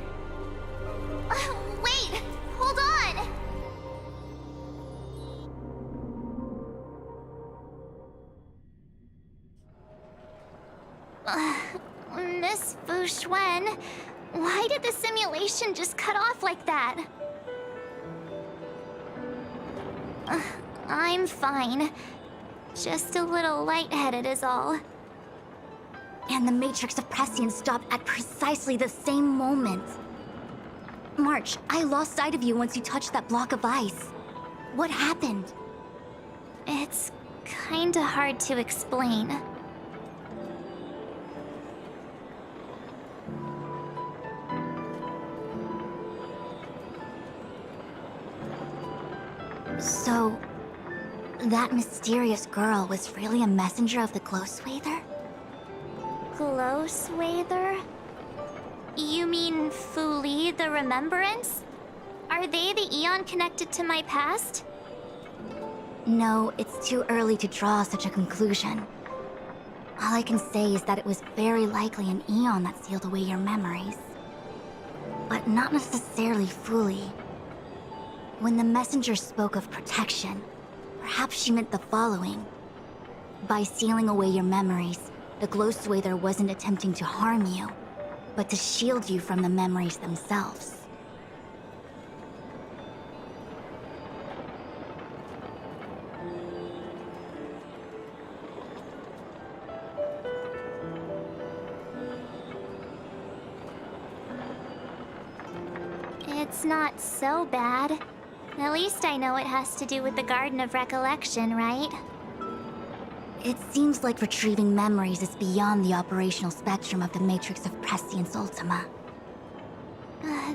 Speaker 4: Wait! Hold on! Miss Fu Xuan, why did the simulation just cut off like that? I'm fine. Just a little lightheaded is all.
Speaker 1: And the Matrix of Prescience stopped at precisely the same moment. March, I lost sight of you once you touched that block of ice. What happened?
Speaker 4: It's kinda hard to explain.
Speaker 1: So, that mysterious girl was really a messenger of the Glow Swather?
Speaker 4: Glow Swather? You mean Fu Li, the Remembrance? Are they the Eon connected to my past?
Speaker 1: No, it's too early to draw such a conclusion. All I can say is that it was very likely an Eon that sealed away your memories. But not necessarily fully. When the messenger spoke of protection, perhaps she meant the following. By sealing away your memories, the Glow Swather wasn't attempting to harm you, but to shield you from the memories themselves.
Speaker 4: It's not so bad. At least I know it has to do with the Garden of Recollection, right?
Speaker 1: It seems like retrieving memories is beyond the operational spectrum of the Matrix of Prescience Ultima.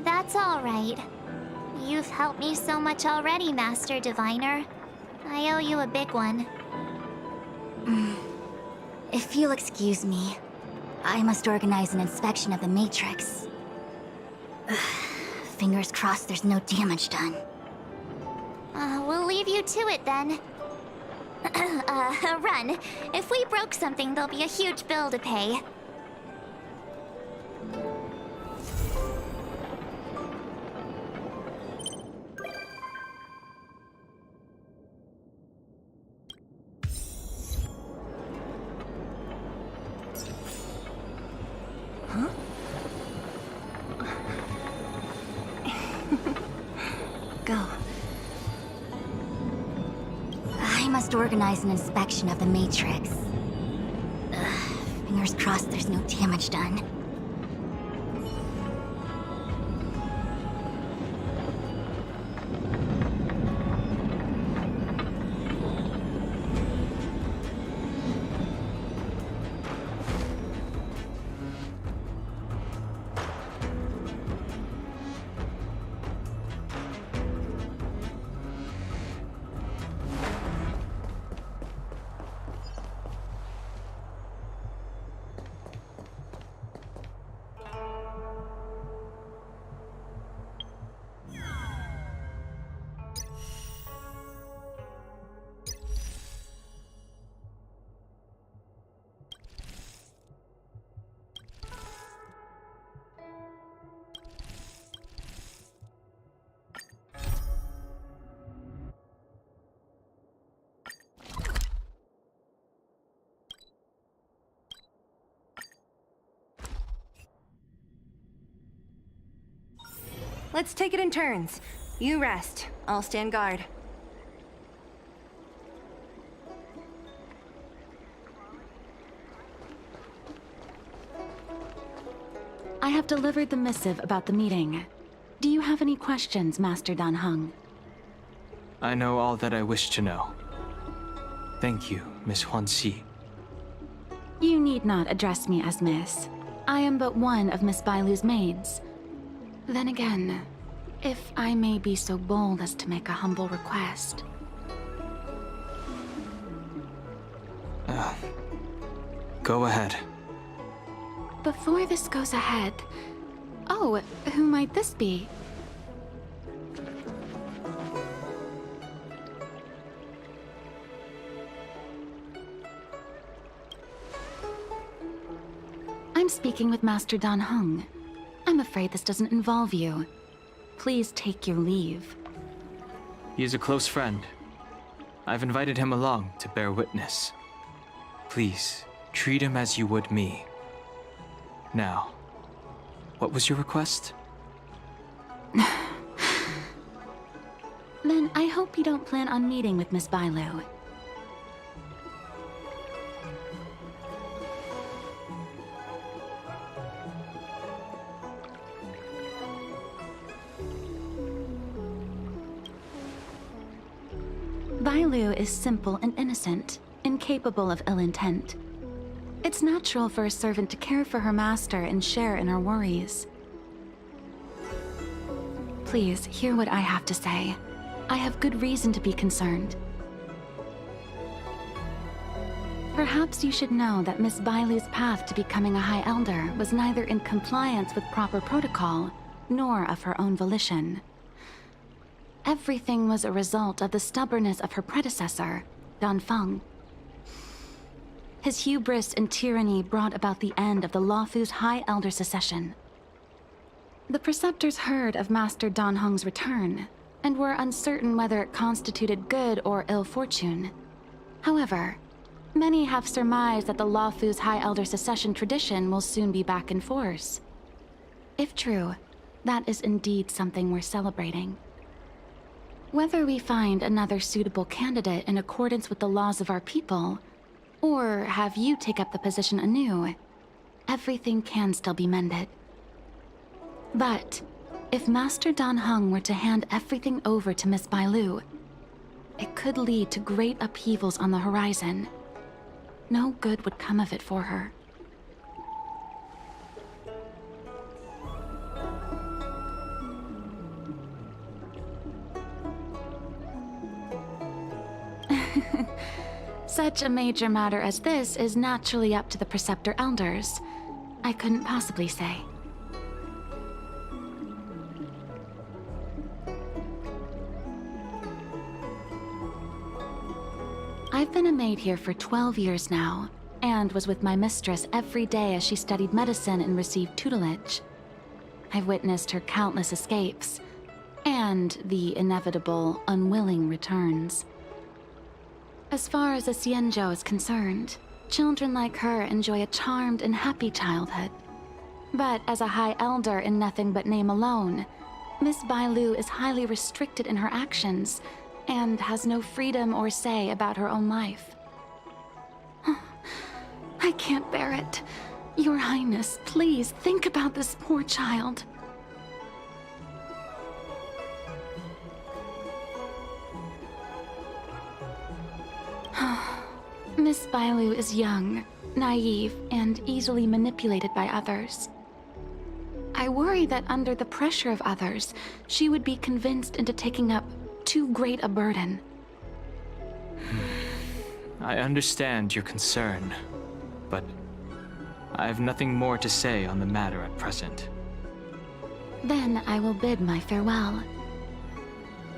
Speaker 4: That's all right. You've helped me so much already, Master Diviner. I owe you a big one.
Speaker 1: If you'll excuse me, I must organize an inspection of the Matrix. Fingers crossed there's no damage done.
Speaker 4: We'll leave you to it then. Run. If we broke something, there'll be a huge bill to pay.
Speaker 1: Go. I must organize an inspection of the Matrix. Fingers crossed there's no damage done.
Speaker 2: Let's take it in turns. You rest. I'll stand guard.
Speaker 14: I have delivered the missive about the meeting. Do you have any questions, Master Dan Heng?
Speaker 10: I know all that I wish to know. Thank you, Miss Huanxi.
Speaker 14: You need not address me as Miss. I am but one of Miss Bailu's maids. Then again, if I may be so bold as to make a humble request.
Speaker 10: Go ahead.
Speaker 14: Before this goes ahead... Oh, who might this be? I'm speaking with Master Dan Heng. I'm afraid this doesn't involve you. Please take your leave.
Speaker 10: He is a close friend. I've invited him along to bear witness. Please, treat him as you would me. Now, what was your request?
Speaker 14: Then I hope you don't plan on meeting with Miss Bailu. Bailu is simple and innocent, incapable of ill intent. It's natural for a servant to care for her master and share in her worries. Please, hear what I have to say. I have good reason to be concerned. Perhaps you should know that Miss Bailu's path to becoming a High Elder was neither in compliance with proper protocol, nor of her own volition. Everything was a result of the stubbornness of her predecessor, Dan Feng. His hubris and tyranny brought about the end of the Luofu's High Elder succession. The Preceptors heard of Master Dan Heng's return, and were uncertain whether it constituted good or ill fortune. However, many have surmised that the Luofu's High Elder succession tradition will soon be back in force. If true, that is indeed something worth celebrating. Whether we find another suitable candidate in accordance with the laws of our people, or have you take up the position anew, everything can still be mended. But if Master Dan Heng were to hand everything over to Miss Bailu, it could lead to great upheavals on the horizon. No good would come of it for her. Such a major matter as this is naturally up to the Preceptor Elders. I couldn't possibly say. I've been a maid here for 12 years now, and was with my mistress every day as she studied medicine and received tutelage. I've witnessed her countless escapes, and the inevitable, unwilling returns. As far as a Xianzhou is concerned, children like her enjoy a charmed and happy childhood. But as a High Elder in nothing but name alone, Miss Bailu is highly restricted in her actions, and has no freedom or say about her own life. I can't bear it. Your Highness, please think about this poor child. Miss Bailu is young, naive, and easily manipulated by others. I worry that under the pressure of others, she would be convinced into taking up too great a burden.
Speaker 10: I understand your concern, but I have nothing more to say on the matter at present.
Speaker 14: Then I will bid my farewell.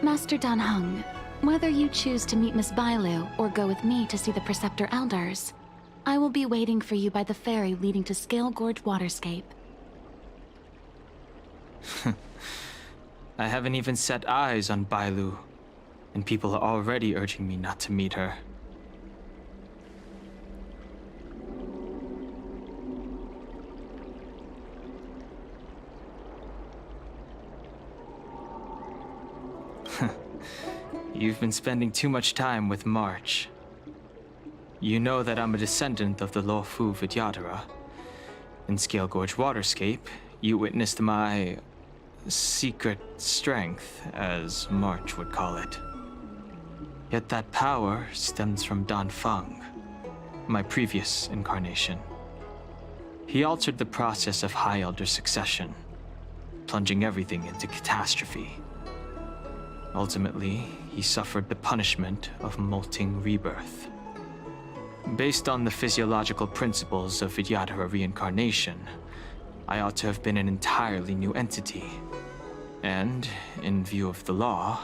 Speaker 14: Master Dan Heng, whether you choose to meet Miss Bailu or go with me to see the Preceptor Elders, I will be waiting for you by the ferry leading to Scale Gorge Waterscape.
Speaker 10: I haven't even set eyes on Bailu, and people are already urging me not to meet her. You've been spending too much time with March. You know that I'm a descendant of the Luofu Vidyadhara. In Scale Gorge Waterscape, you witnessed my secret strength, as March would call it. Yet that power stems from Dan Feng, my previous incarnation. He altered the process of High Elder succession, plunging everything into catastrophe. Ultimately, he suffered the punishment of molting rebirth. Based on the physiological principles of Vidyadhara reincarnation, I ought to have been an entirely new entity. And, in view of the law,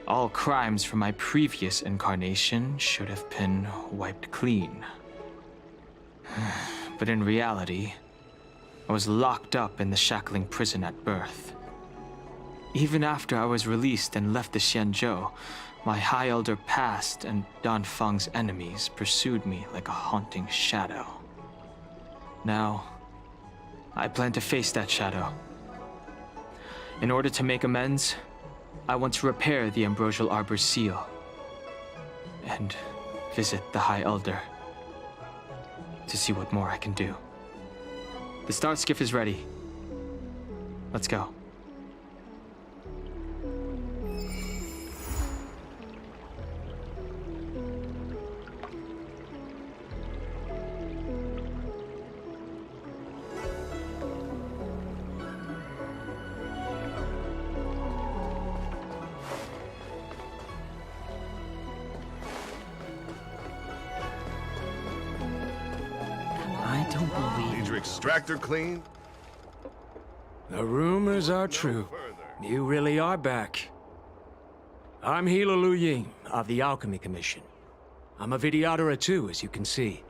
Speaker 10: all crimes from my previous incarnation should have been wiped clean. But in reality, I was locked up in the shackling prison at birth. Even after I was released and left the Xianzhou, my High Elder past and Dan Feng's enemies pursued me like a haunting shadow. Now, I plan to face that shadow. In order to make amends, I want to repair the Ambrosial Arbor's seal and visit the High Elder to see what more I can do. The Star Skiff is ready. Let's go.
Speaker 15: Extractor clean?
Speaker 16: The rumors are true. You really are back. I'm Hila Lu Ying of the Alchemy Commission. I'm a Vidyadhara too, as you can see.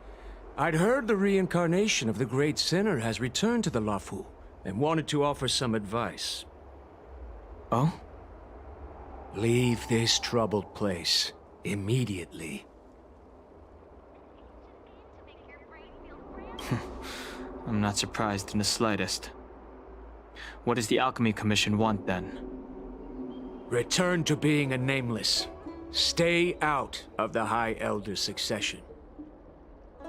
Speaker 16: I'd heard the reincarnation of the Great Sinner has returned to the Luofu and wanted to offer some advice.
Speaker 10: Oh?
Speaker 16: Leave this troubled place immediately.
Speaker 10: I'm not surprised in the slightest. What does the Alchemy Commission want, then?
Speaker 16: Return to being a nameless. Stay out of the High Elder's succession.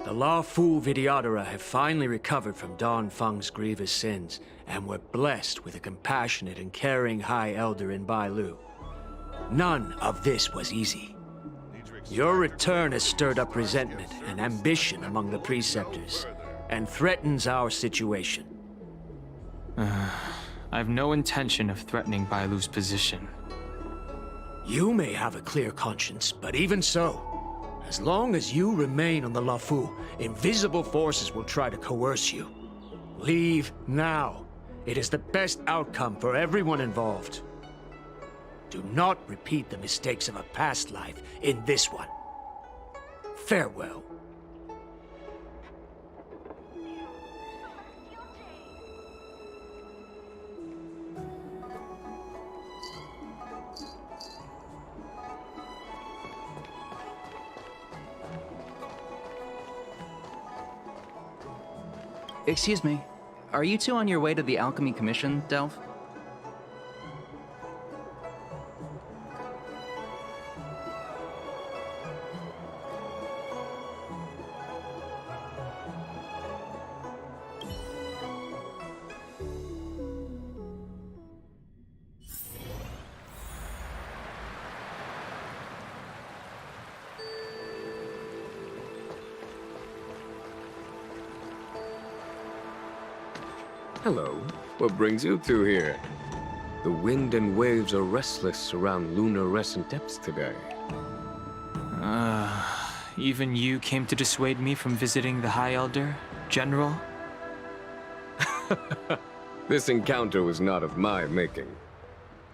Speaker 16: The Luofu Vidyadhara have finally recovered from Dan Feng's grievous sins, and were blessed with a compassionate and caring High Elder in Bailu. None of this was easy. Your return has stirred up resentment and ambition among the Preceptors, and threatens our situation.
Speaker 10: I have no intention of threatening Bailu's position.
Speaker 16: You may have a clear conscience, but even so, as long as you remain on the Luofu, invisible forces will try to coerce you. Leave now. It is the best outcome for everyone involved. Do not repeat the mistakes of a past life in this one. Farewell.
Speaker 17: Excuse me, are you two on your way to the Alchemy Commission, Delph?
Speaker 18: Hello. What brings you two here? The wind and waves are restless around lunar-rescent depths today.
Speaker 10: Even you came to dissuade me from visiting the High Elder, General?
Speaker 18: This encounter was not of my making.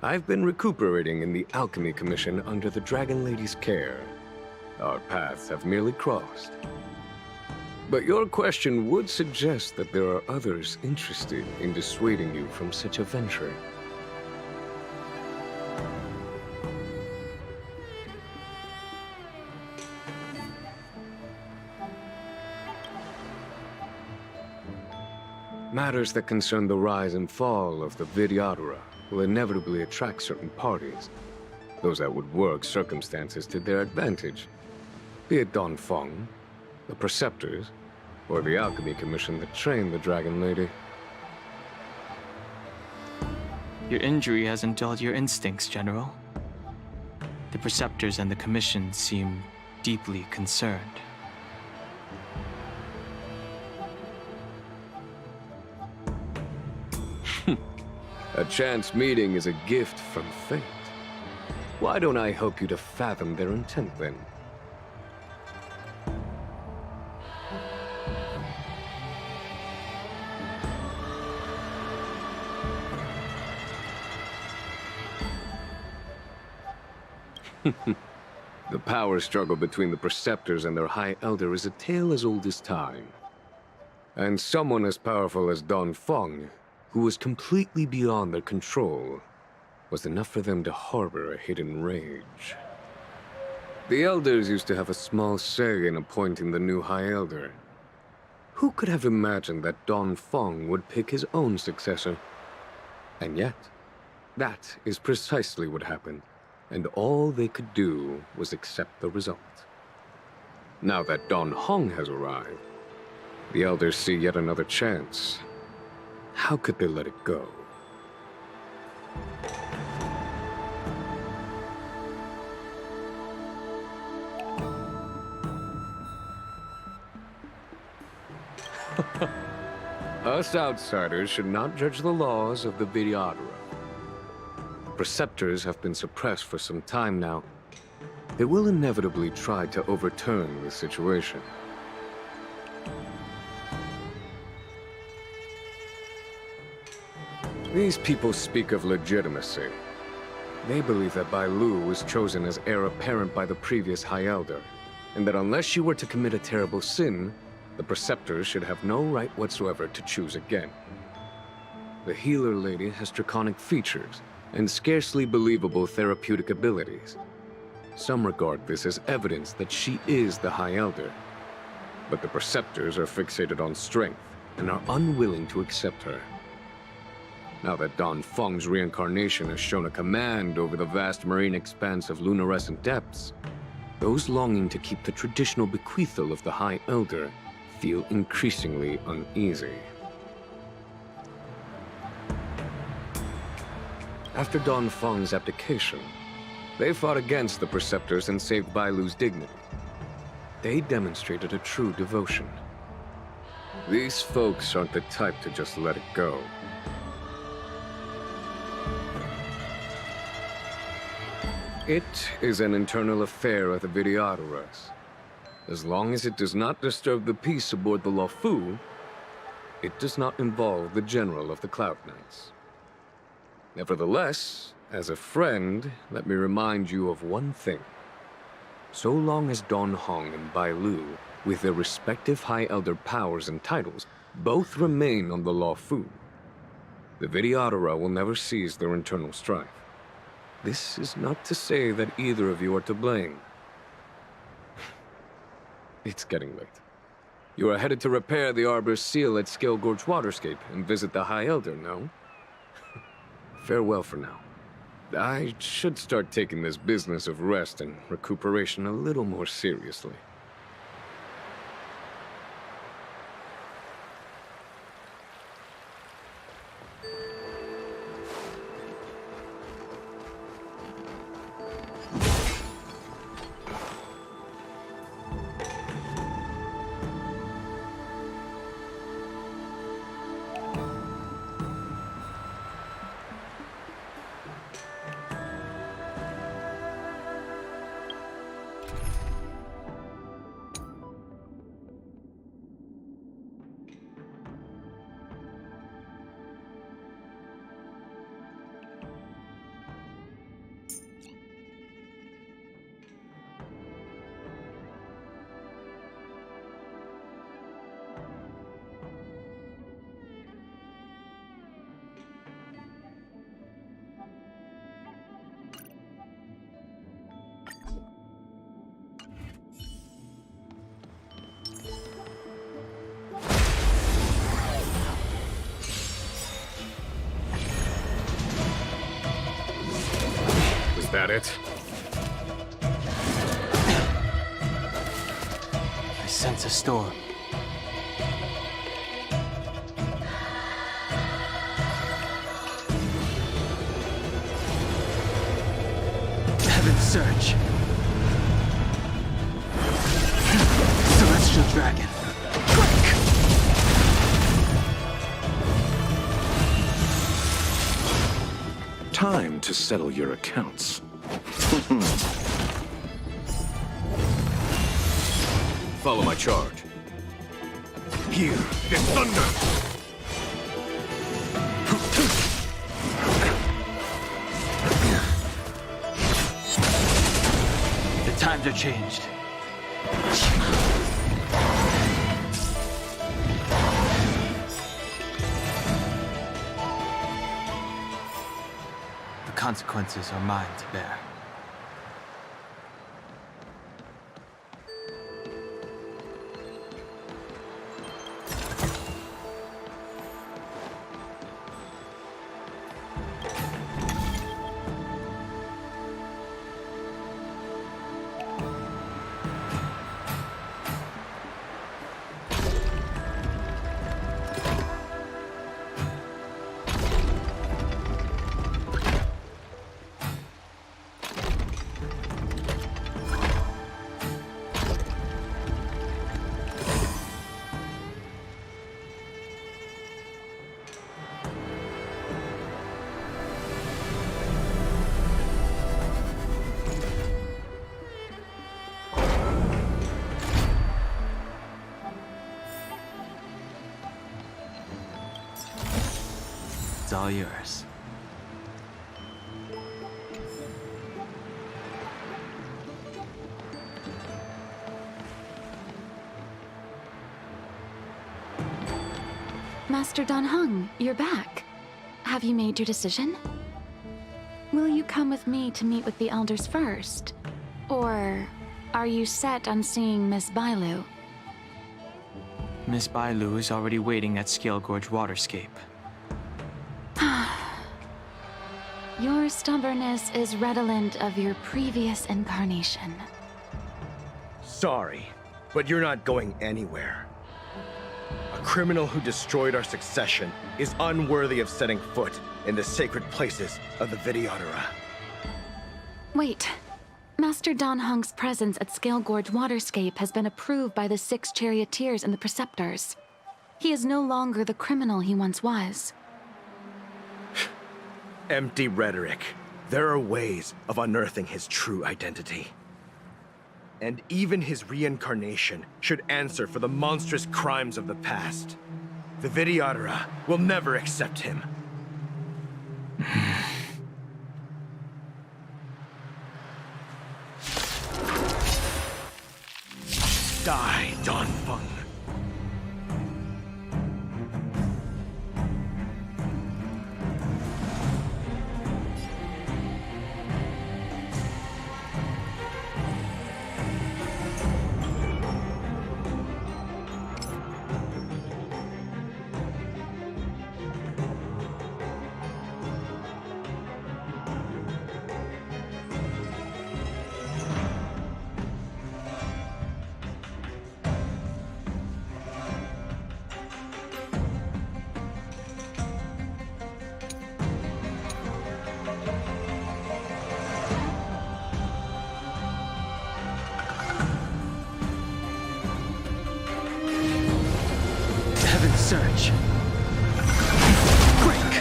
Speaker 18: I've been recuperating in the Alchemy Commission under the Dragon Lady's care. Our paths have merely crossed. But your question would suggest that there are others interested in dissuading you from such a venture. Matters that concern the rise and fall of the Vidyadhara will inevitably attract certain parties. those that would work circumstances to their advantage. Be it Don Feng, the Preceptors, or the Alchemy Commission that trained the Dragon Lady.
Speaker 10: Your injury hasn't dulled your instincts, General. The Preceptors and the Commission seem deeply concerned.
Speaker 18: A chance meeting is a gift from fate. Why don't I help you to fathom their intent, then? The power struggle between the Preceptors and their High Elder is a tale as old as time. And someone as powerful as Don Feng, who was completely beyond their control, was enough for them to harbor a hidden rage. The Elders used to have a small say in appointing the new High Elder. Who could have imagined that Don Feng would pick his own successor? And yet, that is precisely what happened, and all they could do was accept the result. Now that Don Hong has arrived, the Elders see yet another chance. How could they let it go? Us outsiders should not judge the laws of the Vidyadhara. Preceptors have been suppressed for some time now. They will inevitably try to overturn the situation. These people speak of legitimacy. They believe that Bai Lu was chosen as heir apparent by the previous High Elder, and that unless you were to commit a terrible sin, the Preceptors should have no right whatsoever to choose again. The Healer Lady has draconic features and scarcely believable therapeutic abilities. Some regard this as evidence that she is the High Elder, but the Preceptors are fixated on strength and are unwilling to accept her. Now that Don Feng's reincarnation has shown a command over the vast marine expanse of luminescent depths, those longing to keep the traditional bequeathal of the High Elder feel increasingly uneasy. After Don Feng's abdication, they fought against the Preceptors and saved Bai Lu's dignity. They demonstrated a true devotion. These folks aren't the type to just let it go. It is an internal affair of the Vidyadharas. As long as it does not disturb the peace aboard the Luofu, it does not involve the General of the Cloud Knights. Nevertheless, as a friend, let me remind you of one thing. So long as Don Hong and Bai Lu, with their respective High Elder powers and titles, both remain on the Luofu, the Vidyadhara will never cease their internal strife. This is not to say that either of you are to blame. It's getting late. You are headed to repair the Arbor's seal at Scale Gorge Waterscape and visit the High Elder, no? Farewell for now. I should start taking this business of rest and recuperation a little more seriously. Is that it?
Speaker 10: It's a storm. Heaven's Surge. Celestial Dragon.
Speaker 15: Time to settle your accounts. Follow my charge. Here is thunder!
Speaker 10: The times are changed. The consequences are mine to bear. It's all yours.
Speaker 14: Master Dan Heng, you're back. Have you made your decision? Will you come with me to meet with the elders first? Or are you set on seeing Miss Bailu?
Speaker 10: Miss Bailu is already waiting at Scale Gorge Waterscape.
Speaker 14: Your stubbornness is redolent of your previous incarnation.
Speaker 11: Sorry, but you're not going anywhere. A criminal who destroyed our succession is unworthy of setting foot in the sacred places of the Videodora.
Speaker 14: Wait. Master Dan Heng's presence at Scale Gorge Waterscape has been approved by the 6 charioteers and the preceptors. He is no longer the criminal he once was.
Speaker 11: Empty rhetoric. There are ways of unearthing his true identity. And even his reincarnation should answer for the monstrous crimes of the past. The Videodora will never accept him. Die, Dan Feng.
Speaker 10: Search. Break.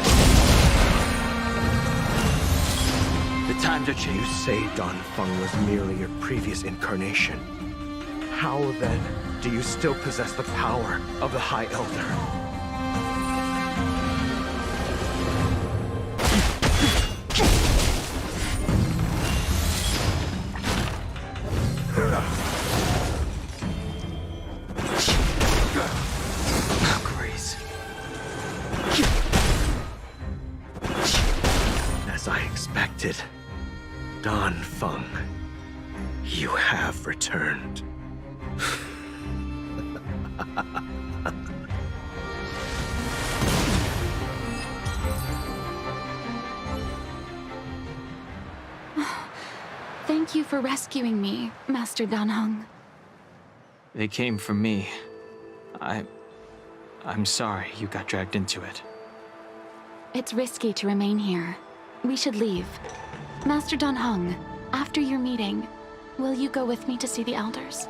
Speaker 10: The times are changed.
Speaker 11: You say Dan Feng was merely your previous incarnation. How then do you still possess the power of the High Elder? As I expected, Dan Feng, you have returned.
Speaker 14: Thank you for rescuing me, Master Dan Heng.
Speaker 10: They came for me. I'm sorry you got dragged into it.
Speaker 14: It's risky to remain here. We should leave. Master Dan Heng, after your meeting, will you go with me to see the elders?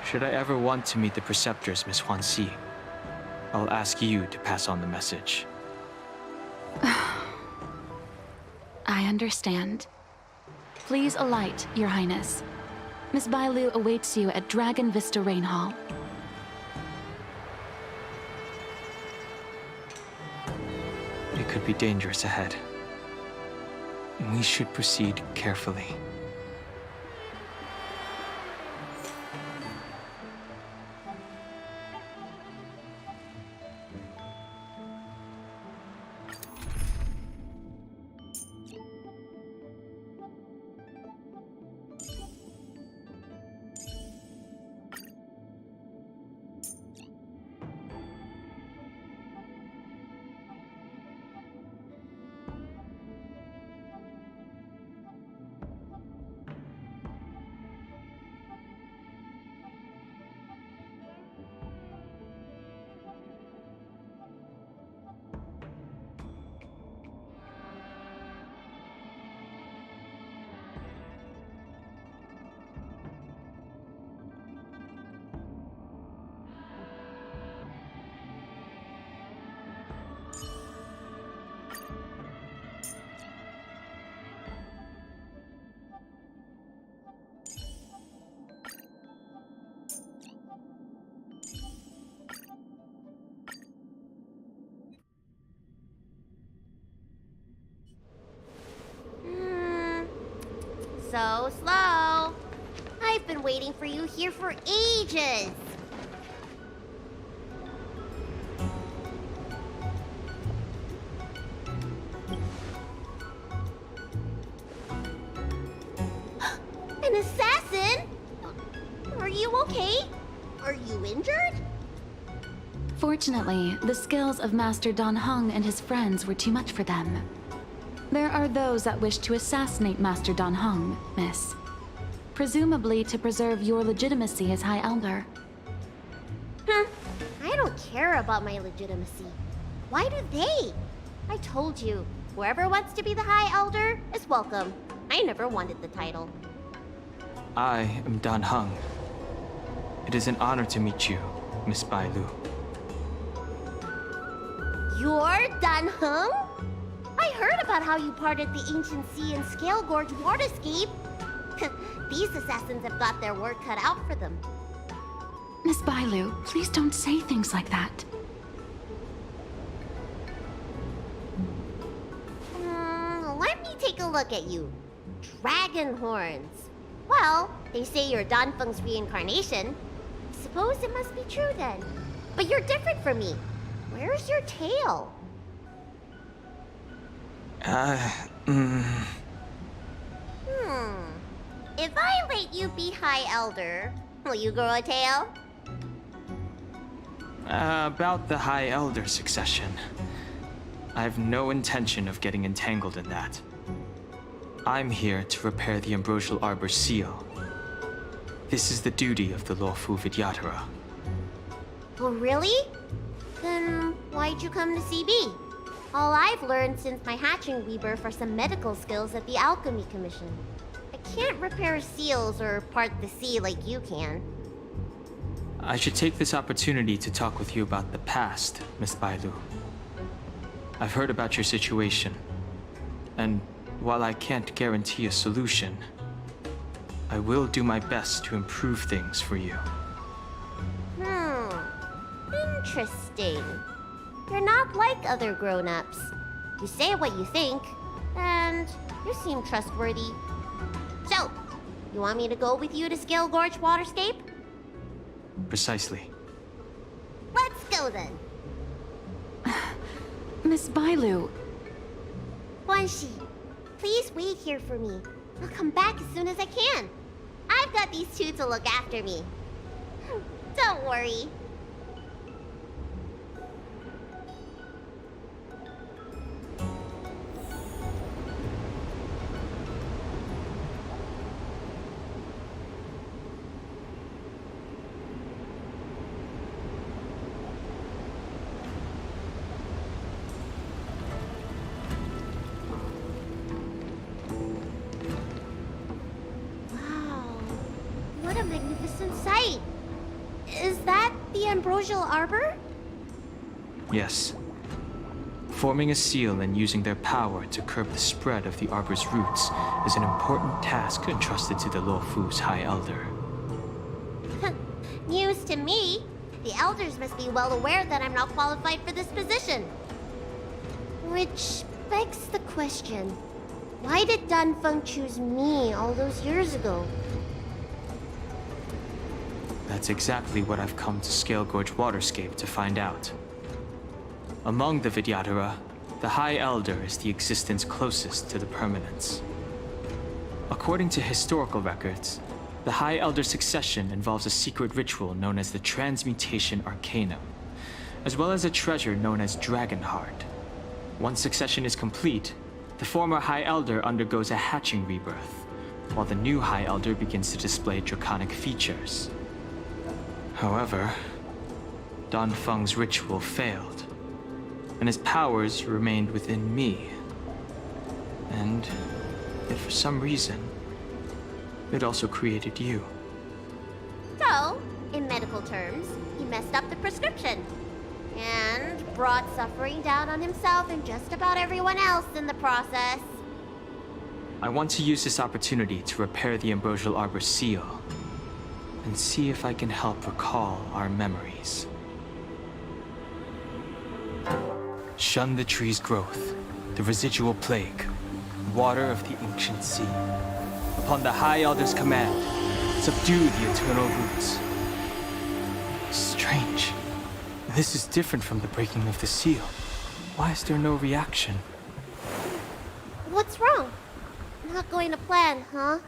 Speaker 10: Should I ever want to meet the preceptors, Miss Huanxi, I'll ask you to pass on the message.
Speaker 14: I understand. Please alight, Your Highness. Miss Bailu awaits you at Dragon Vista Rain Hall.
Speaker 10: It could be dangerous ahead. We should proceed carefully.
Speaker 9: So slow. I've been waiting for you here for ages. An assassin? Are you okay? Are you injured?
Speaker 14: Fortunately, the skills of Master Dan Heng and his friends were too much for them. There are those that wish to assassinate Master Dan Heng, Miss. Presumably to preserve your legitimacy as High Elder.
Speaker 9: I don't care about my legitimacy. Why do they? I told you, whoever wants to be the High Elder is welcome. I never wanted the title.
Speaker 10: I am Dan Heng. It is an honor to meet you, Miss Bailu.
Speaker 9: You're Dan Heng? I heard about how you parted the ancient sea and Scale Gorge waterscape. These assassins have got their work cut out for them.
Speaker 14: Miss Bailu, please don't say things like that.
Speaker 9: Let me take a look at you. Dragon horns. Well, they say you're Dan Feng's reincarnation. Suppose it must be true then. But you're different from me. Where's your tail? If I let you be High Elder, will you grow a tail?
Speaker 10: About the High Elder succession. I have no intention of getting entangled in that. I'm here to repair the Ambrosial Arbor's seal. This is the duty of the lawful Vidyadhara.
Speaker 9: Oh, really? Then why'd you come to CB? All I've learned since my hatching rebirth are some medical skills at the Alchemy Commission. I can't repair seals or part the sea like you can.
Speaker 10: I should take this opportunity to talk with you about the past, Miss Bailu. I've heard about your situation, and while I can't guarantee a solution, I will do my best to improve things for you.
Speaker 9: Interesting. You're not like other grown-ups. You say what you think, and you seem trustworthy. So, you want me to go with you to Scale Gorge Waterscape?
Speaker 10: Precisely.
Speaker 9: Let's go then.
Speaker 14: Miss Bailu.
Speaker 9: Huanxi, please wait here for me. I'll come back as soon as I can. I've got these two to look after me. Don't worry. ambrosial arbor?
Speaker 10: Yes. Forming a seal and using their power to curb the spread of the arbor's roots is an important task entrusted to the Luofu's High Elder.
Speaker 9: News to me. The elders must be well aware that I'm not qualified for this position. Which begs the question, why did Danfeng choose me all those years ago?
Speaker 10: That's exactly what I've come to Scale Gorge Waterscape to find out. Among the Vidyadhara, the High Elder is the existence closest to the permanence. According to historical records, the High Elder succession involves a secret ritual known as the Transmutation Arcanum, as well as a treasure known as Dragonheart. Once succession is complete, the former High Elder undergoes a hatching rebirth, while the new High Elder begins to display draconic features. However, Danfeng's ritual failed, and his powers remained within me. And if for some reason, it also created you.
Speaker 9: So, in medical terms, he messed up the prescription. And brought suffering down on himself and just about everyone else in the process.
Speaker 10: I want to use this opportunity to repair the ambrosial arbor's seal, and see if I can help recall our memories. Shun the tree's growth, the residual plague, water of the ancient sea. Upon the High Elder's command, subdue the eternal roots. Strange. This is different from the breaking of the seal. Why is there no reaction?
Speaker 9: What's wrong? Not going to plan, huh?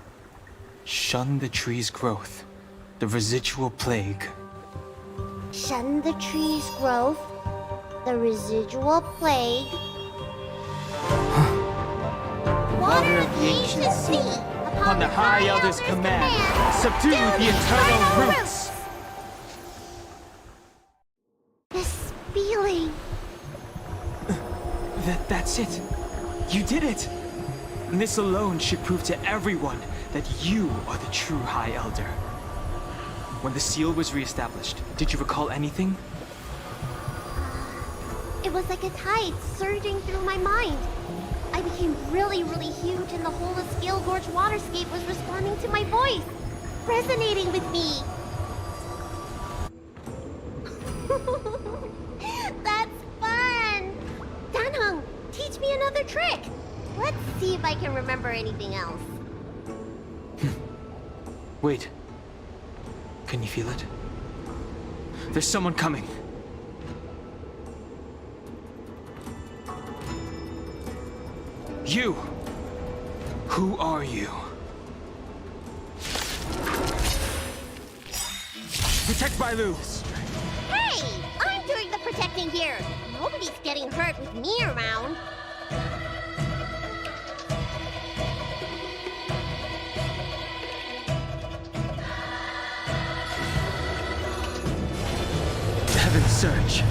Speaker 10: Shun the tree's growth, the residual plague.
Speaker 9: Shun the tree's growth, the residual plague. Water of the ancient sea.
Speaker 10: Upon the High Elder's command, subdue the eternal roots.
Speaker 9: This feeling.
Speaker 10: That's it. You did it. And this alone should prove to everyone that you are the true High Elder. When the seal was reestablished, did you recall anything?
Speaker 9: It was like a tide surging through my mind. I became really, really huge, and the whole of Scale Gorge Waterscape was responding to my voice, resonating with me. That's fun! Danheng, teach me another trick. Let's see if I can remember anything else.
Speaker 10: Wait. Can you feel it? There's someone coming. You! Who are you? Protect Bailu!
Speaker 9: Hey! I'm doing the protecting here. Nobody's getting hurt with me around.
Speaker 10: Heaven's Surge.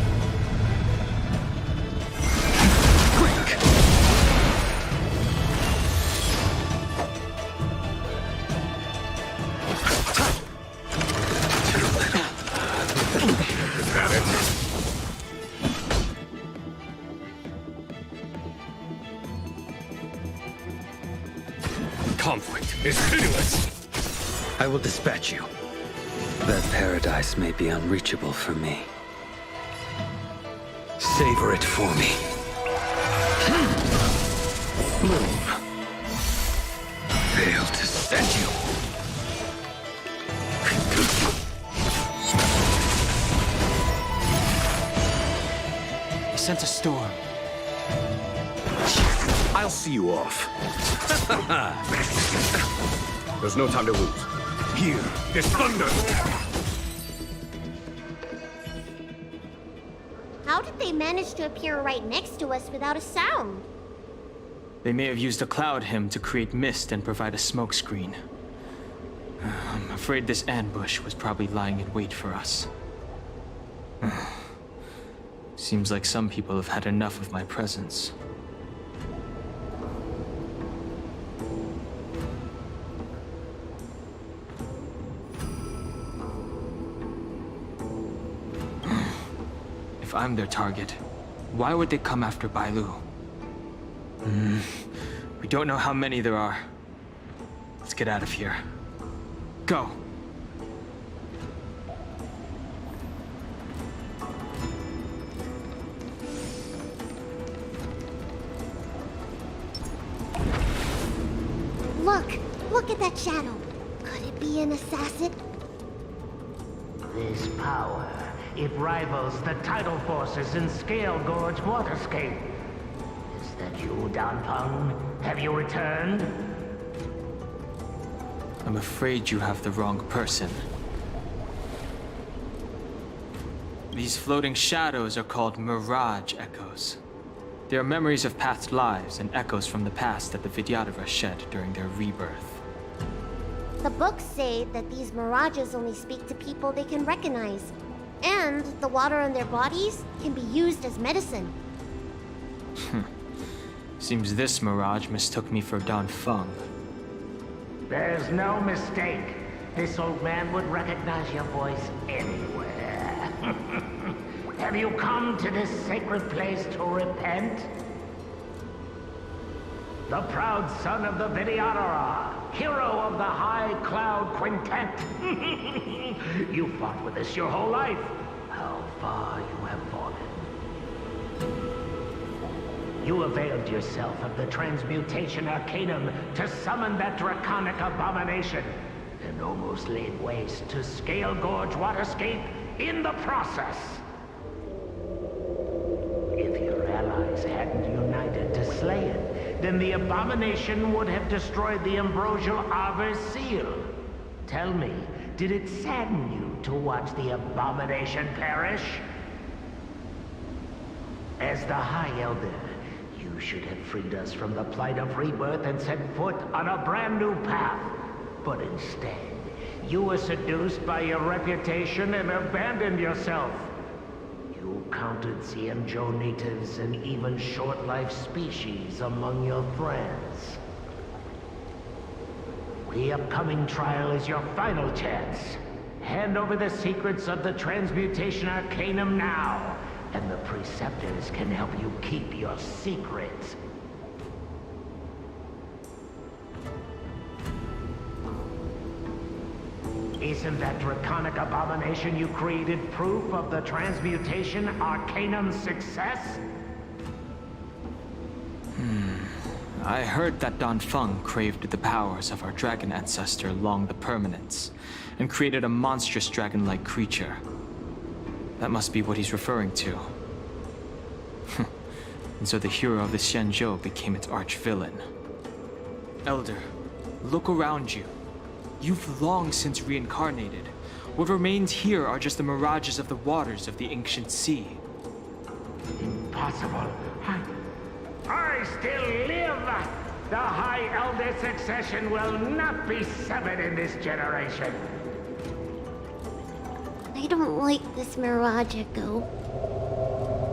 Speaker 15: Conflict is pitiless.
Speaker 3: I will dispatch you. That paradise may be unreachable for me. Savor it for me. Fail to send you.
Speaker 10: He sent a storm.
Speaker 15: I'll see you off. There's no time to lose. Here, there's thunder!
Speaker 9: How did they manage to appear right next to us without a sound?
Speaker 10: They may have used a cloud hymn to create mist and provide a smokescreen. I'm afraid this ambush was probably lying in wait for us. Seems like some people have had enough of my presence. I'm their target, why would they come after Bailu? We don't know how many there are. Let's get out of here. Go!
Speaker 9: Look at that shadow. Could it be an assassin?
Speaker 19: This power, it rivals the tidal forces in Scale Gorge Waterscape. Is that you, Danfeng? Have you returned?
Speaker 10: I'm afraid you have the wrong person. These floating shadows are called Mirage Echoes. They are memories of past lives and echoes from the past that the Vidyadhara shed during their rebirth.
Speaker 9: The books say that these mirages only speak to people they can recognize. And the water on their bodies can be used as medicine.
Speaker 10: Seems this mirage mistook me for Danfeng.
Speaker 19: There's no mistake. This old man would recognize your voice anywhere. Have you come to this sacred place to repent? The proud son of the Vidyadhara, hero of the High Cloud Quintet. You fought with us your whole life. How far you have fallen. You availed yourself of the Transmutation Arcanum to summon that draconic abomination, and almost laid waste to Scale Gorge Waterscape in the process. If your allies hadn't united to slay it, then the abomination would have destroyed the Ambrosial Arbor's seal. Tell me, did it sadden you to watch the abomination perish? As the High Elder, you should have freed us from the plight of rebirth and set foot on a brand new path. But instead, you were seduced by your reputation and abandoned yourself. You counted Xianzhou natives and even short-life species among your friends. The upcoming trial is your final chance. Hand over the secrets of the Transmutation Arcanum now, and the Preceptors can help you keep your secrets. Isn't that draconic abomination you created proof of the Transmutation Arcanum's success?
Speaker 10: I heard that Danfeng craved the powers of our dragon ancestor Long the Permanence, and created a monstrous dragon-like creature. That must be what he's referring to. And so the hero of the Xianzhou became its arch-villain. Elder, look around you. You've long since reincarnated. What remains here are just the mirages of the waters of the ancient sea.
Speaker 19: Impossible. I still live! The High Elder succession will not be severed in this generation.
Speaker 9: I don't like this Mirage Echo.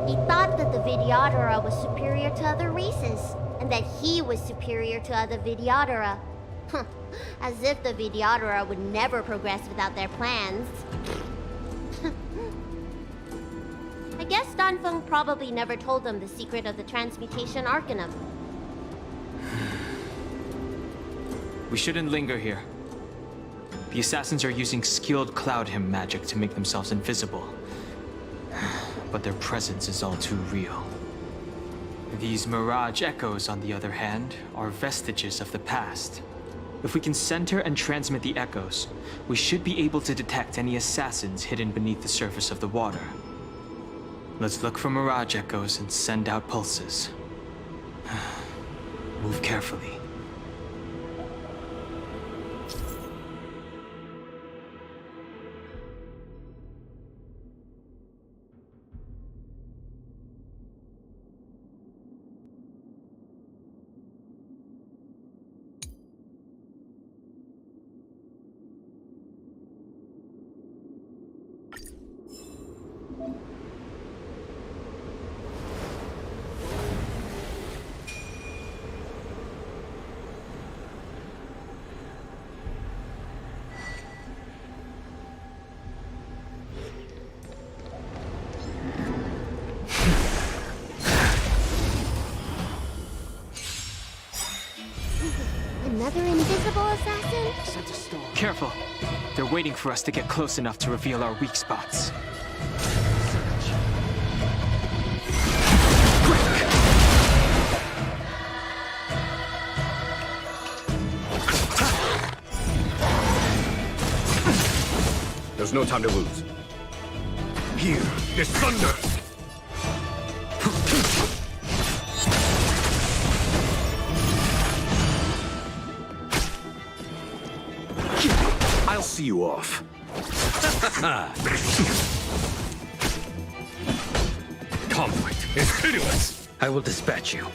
Speaker 9: He thought that the Vidyadhara was superior to other races, and that he was superior to other Vidyadhara. As if the Vidyadhara would never progress without their plans. I guess Danfeng probably never told them the secret of the Transmutation Arcanum.
Speaker 10: We shouldn't linger here. The assassins are using skilled cloud hymn magic to make themselves invisible. But their presence is all too real. These Mirage Echoes, on the other hand, are vestiges of the past. If we can center and transmit the echoes, we should be able to detect any assassins hidden beneath the surface of the water. Let's look for Mirage Echoes and send out pulses. Move carefully.
Speaker 9: Another invisible assassin?
Speaker 10: Careful. They're waiting for us to get close enough to reveal our weak spots.
Speaker 15: There's no time to lose. Here, this thunder! I'll see you off. Conflict is pitiless.
Speaker 3: I will dispatch you.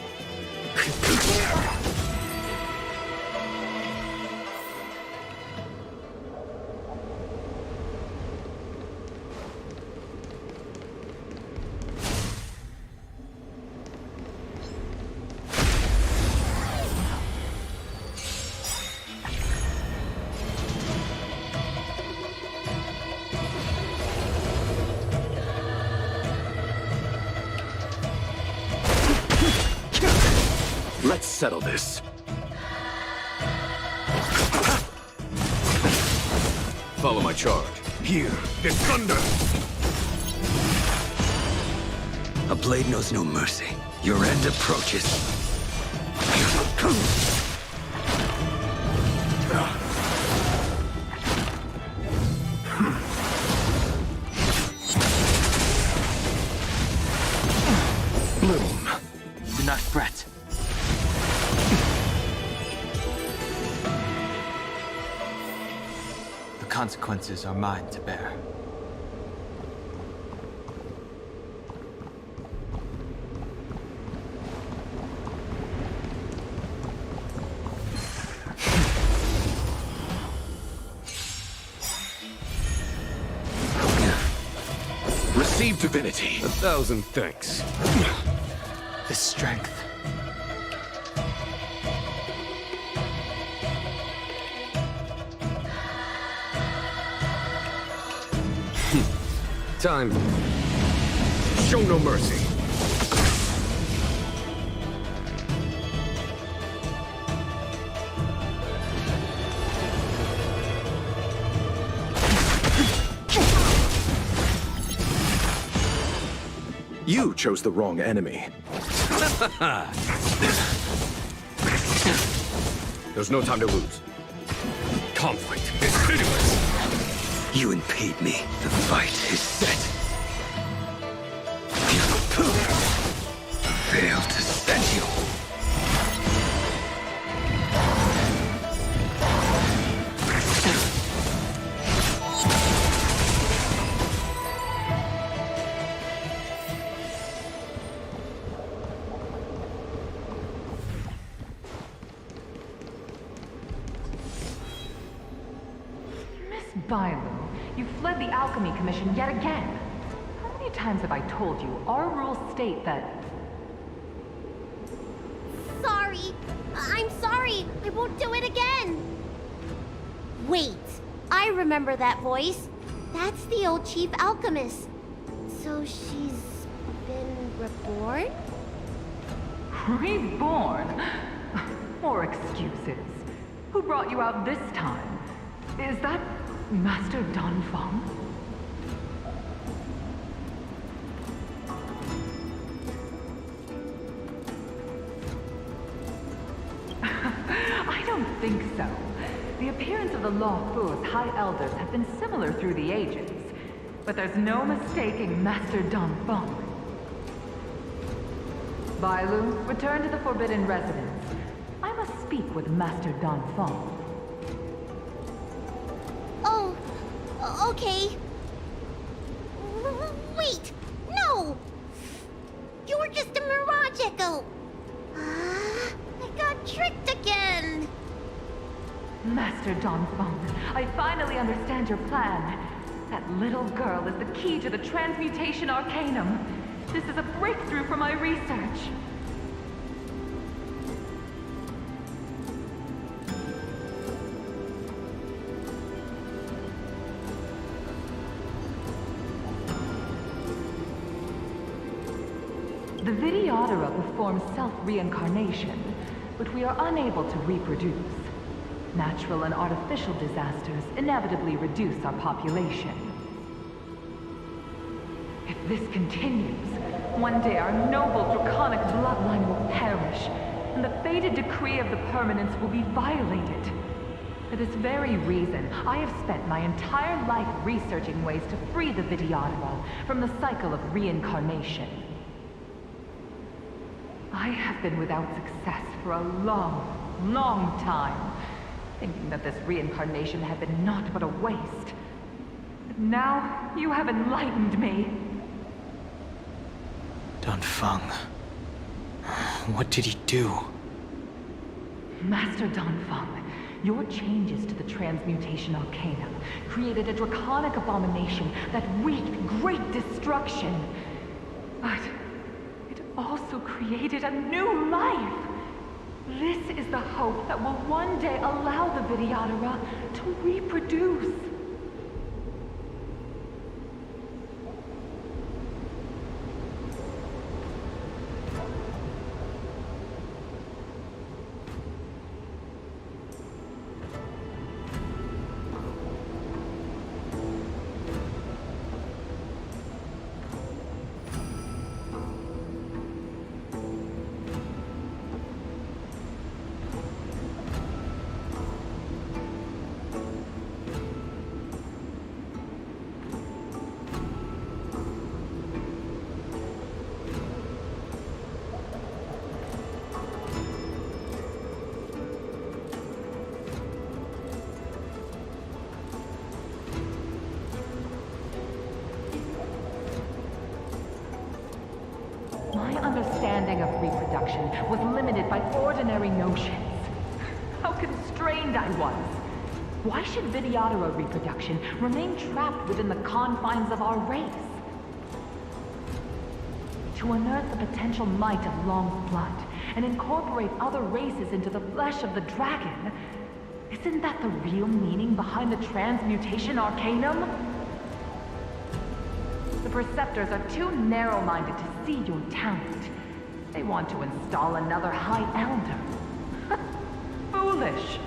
Speaker 15: Let's settle this. Follow my charge. Here, this thunder!
Speaker 3: A blade knows no mercy. Your end approaches.
Speaker 10: Bloom. Do not fret. The consequences are mine to bear.
Speaker 15: Receive divinity. 1,000 thanks.
Speaker 10: The strength.
Speaker 15: Time. Show no mercy. You chose the wrong enemy. There's no time to lose. Conflict is pitiless.
Speaker 3: You impede me. The fight is set. Fail to set you.
Speaker 20: Bailu, you fled the Alchemy Commission yet again. How many times have I told you our rules state that...
Speaker 9: Sorry. I'm sorry. I won't do it again. Wait. I remember that voice. That's the old chief alchemist. So she's been reborn?
Speaker 20: Reborn? More excuses. Who brought you out this time? Is that Master Danfeng? I don't think so. The appearance of the Law Fu's High Elders have been similar through the ages, but there's no mistaking Master Danfeng. Bailu, return to the Forbidden Residence. I must speak with Master Danfeng.
Speaker 9: Oh, okay. Wait, no! You're just a mirage echo. I got tricked again.
Speaker 20: Master Danfeng, I finally understand your plan. That little girl is the key to the Transmutation Arcanum. This is a breakthrough for my research. The Vidyadhara performs self-reincarnation, but we are unable to reproduce. Natural and artificial disasters inevitably reduce our population. If this continues, one day our noble draconic bloodline will perish, and the fated decree of the permanence will be violated. For this very reason, I have spent my entire life researching ways to free the Vidyadhara from the cycle of reincarnation. I have been without success for a long time, thinking that this reincarnation had been naught but a waste. But now, you have enlightened me.
Speaker 7: Danfeng. What did he do?
Speaker 20: Master Danfeng, your changes to the Transmutation Arcanum created a draconic abomination that wreaked great destruction. But it also created a new life. This is the hope that will one day allow the Vidyadhara to reproduce. My understanding of reproduction was limited by ordinary notions. How constrained I was. Why should Vidyadhara reproduction remain trapped within the confines of our race? To unearth the potential might of Long's blood and incorporate other races into the flesh of the dragon, isn't that the real meaning behind the Transmutation Arcanum? The Preceptors are too narrow-minded to see your talent. They want to install another High Elder. Foolish.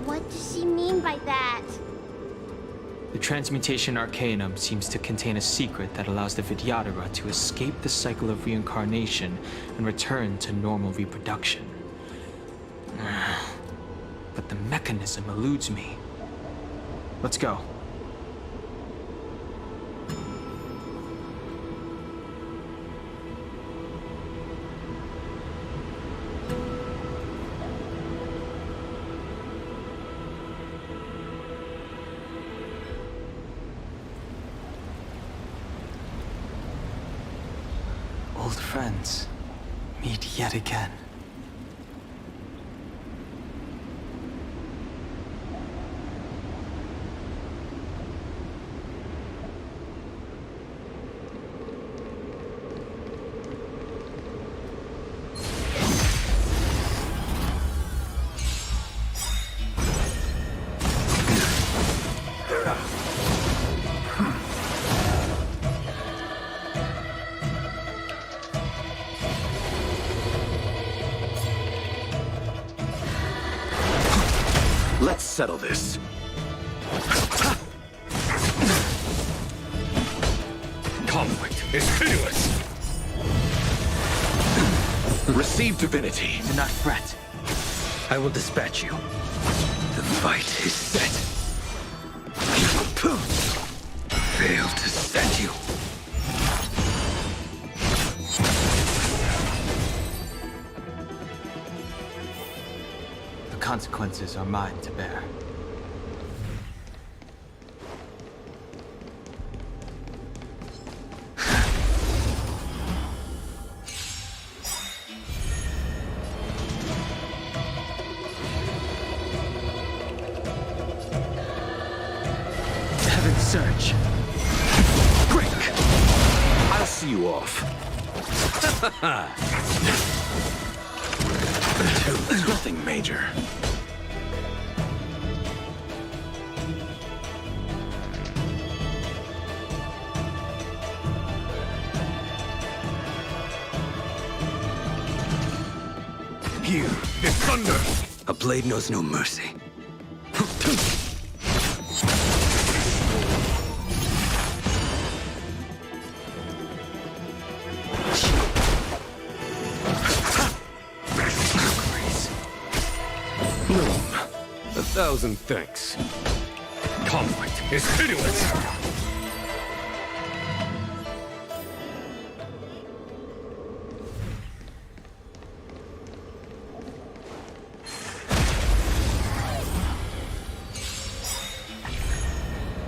Speaker 9: What does she mean by that?
Speaker 7: The Transmutation Arcanum seems to contain a secret that allows the Vidyadhara to escape the cycle of reincarnation and return to normal reproduction. But the mechanism eludes me. Let's go. Old friends, meet yet again.
Speaker 15: Let's settle this. Conflict is pitiless. Receive divinity.
Speaker 3: Do not fret. I will dispatch you. The fight is set. Fail to set you.
Speaker 7: The consequences are mine to bear.
Speaker 3: Heaven's Surge.
Speaker 15: Break! I'll see you off. Nothing major. Here, this thunder!
Speaker 3: A blade knows no mercy.
Speaker 18: Bloom, 1,000 thanks. Conflict is hideous!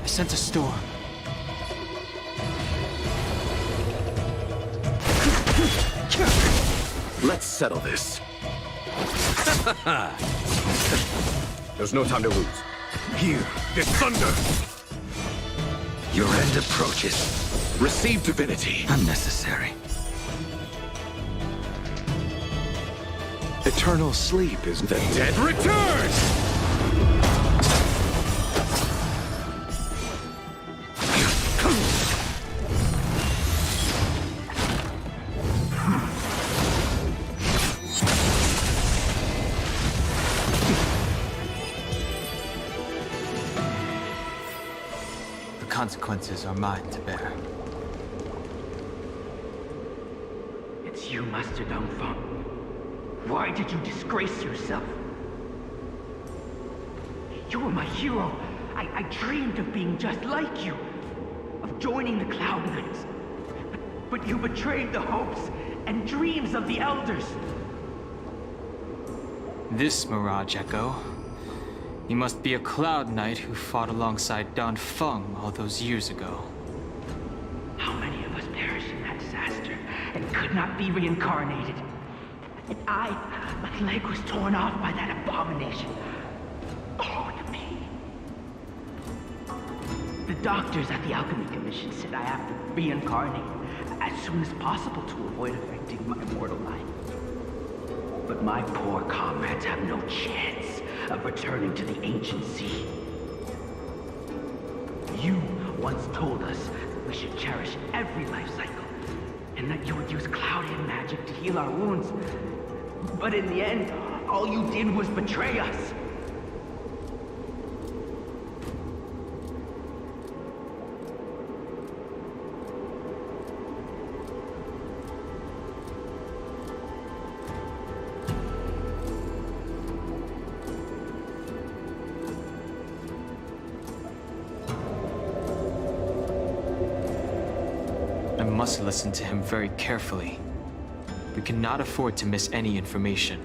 Speaker 10: I sense a storm.
Speaker 15: Let's settle this. There's no time to lose. Here, this thunder!
Speaker 3: Your end approaches.
Speaker 15: Receive divinity.
Speaker 3: Unnecessary.
Speaker 15: Eternal sleep is the dead returns!
Speaker 10: The consequences are mine to bear.
Speaker 19: It's you, Master Dongfeng. Why did you disgrace yourself? You were my hero. I dreamed of being just like you, of joining the Cloud Knights. But you betrayed the hopes and dreams of the Elders.
Speaker 10: This Mirage Echo. You must be a Cloud Knight who fought alongside Dongfeng all those years ago.
Speaker 19: How many of us perished in that disaster and could not be reincarnated? And my leg was torn off by that abomination. Oh, the pain. The doctors at the Alchemy Commission said I have to reincarnate as soon as possible to avoid affecting my mortal life. But my poor comrades have no chance of returning to the ancient sea. You once told us that we should cherish every life cycle, and that you would use cloud-end magic to heal our wounds. But in the end, all you did was betray us.
Speaker 10: I must listen to him very carefully. We cannot afford to miss any information.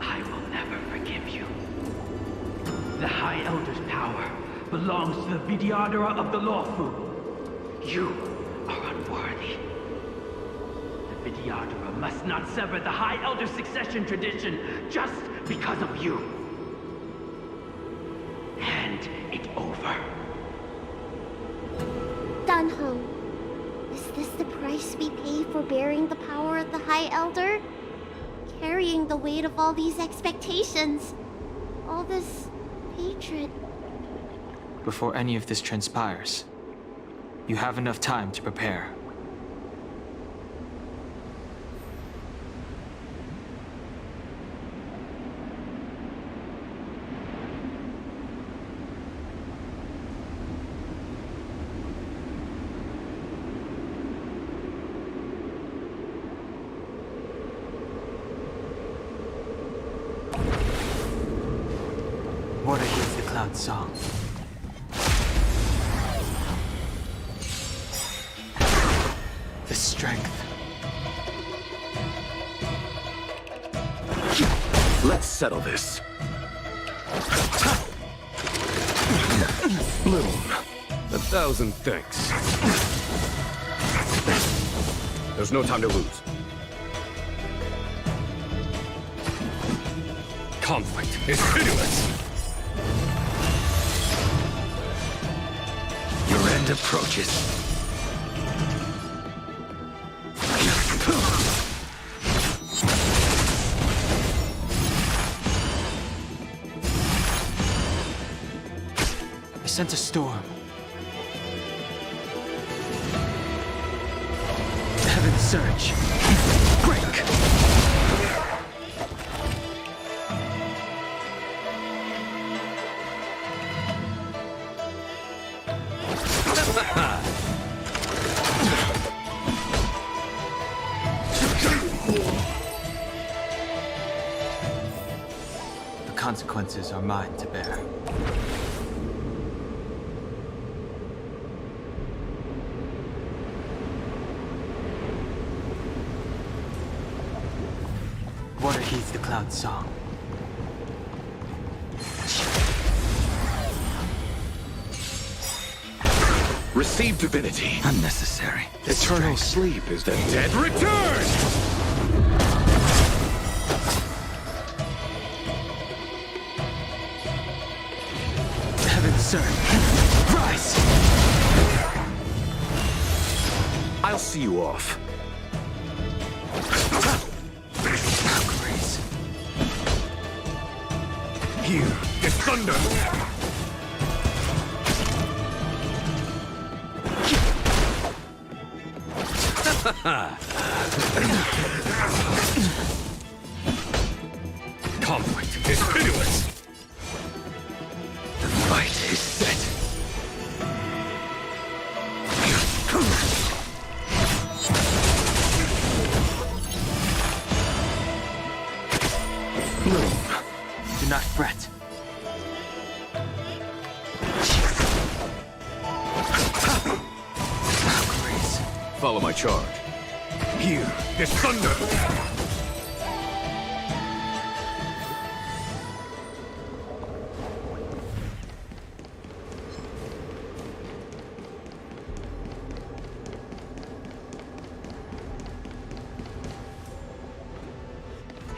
Speaker 19: I will never forgive you. The High Elder's power belongs to the Vidyadhara of the Lawfu. You are unworthy. The Vidyadhara must not sever the High Elder's succession tradition just because of you. Hand it over.
Speaker 9: Dunho, is this the price we pay for bearing the power of the High Elder? Carrying the weight of all these expectations. All this hatred.
Speaker 10: Before any of this transpires, you have enough time to prepare. What is the Cloud Song? The strength.
Speaker 15: Let's settle this. Bloom,
Speaker 18: 1,000 thanks.
Speaker 15: there's no time to lose.
Speaker 18: Conflict is hideous!
Speaker 3: Your end approaches.
Speaker 10: I sense a storm. Heaven surge. Break! consequences are mine to bear. Water heeds the cloud's song.
Speaker 12: Receive divinity.
Speaker 3: Unnecessary.
Speaker 12: Eternal sleep is the dead return!
Speaker 10: Heaven, sir. Rise!
Speaker 15: I'll see you off.
Speaker 10: Grace.
Speaker 15: Here, get thunder!
Speaker 18: Conflict is pitiless.
Speaker 3: The fight is set.
Speaker 10: Bloom. Do not fret. Grace.
Speaker 15: Follow my charge. Here, get thunder!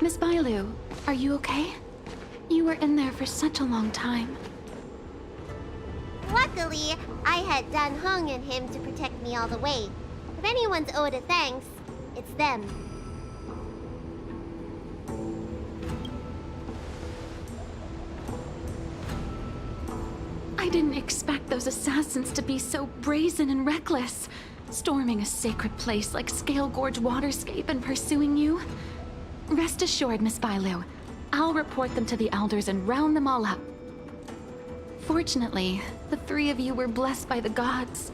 Speaker 14: Miss Bailu, are you okay? You were in there for such a long time.
Speaker 9: Luckily, I had Dan Heng and him to protect me all the way. If anyone's owed a thanks, it's them.
Speaker 14: I didn't expect those assassins to be so brazen and reckless, storming a sacred place like Scale Gorge Waterscape and pursuing you. Rest assured, Miss Bailu, I'll report them to the elders and round them all up. Fortunately, the three of you were blessed by the gods.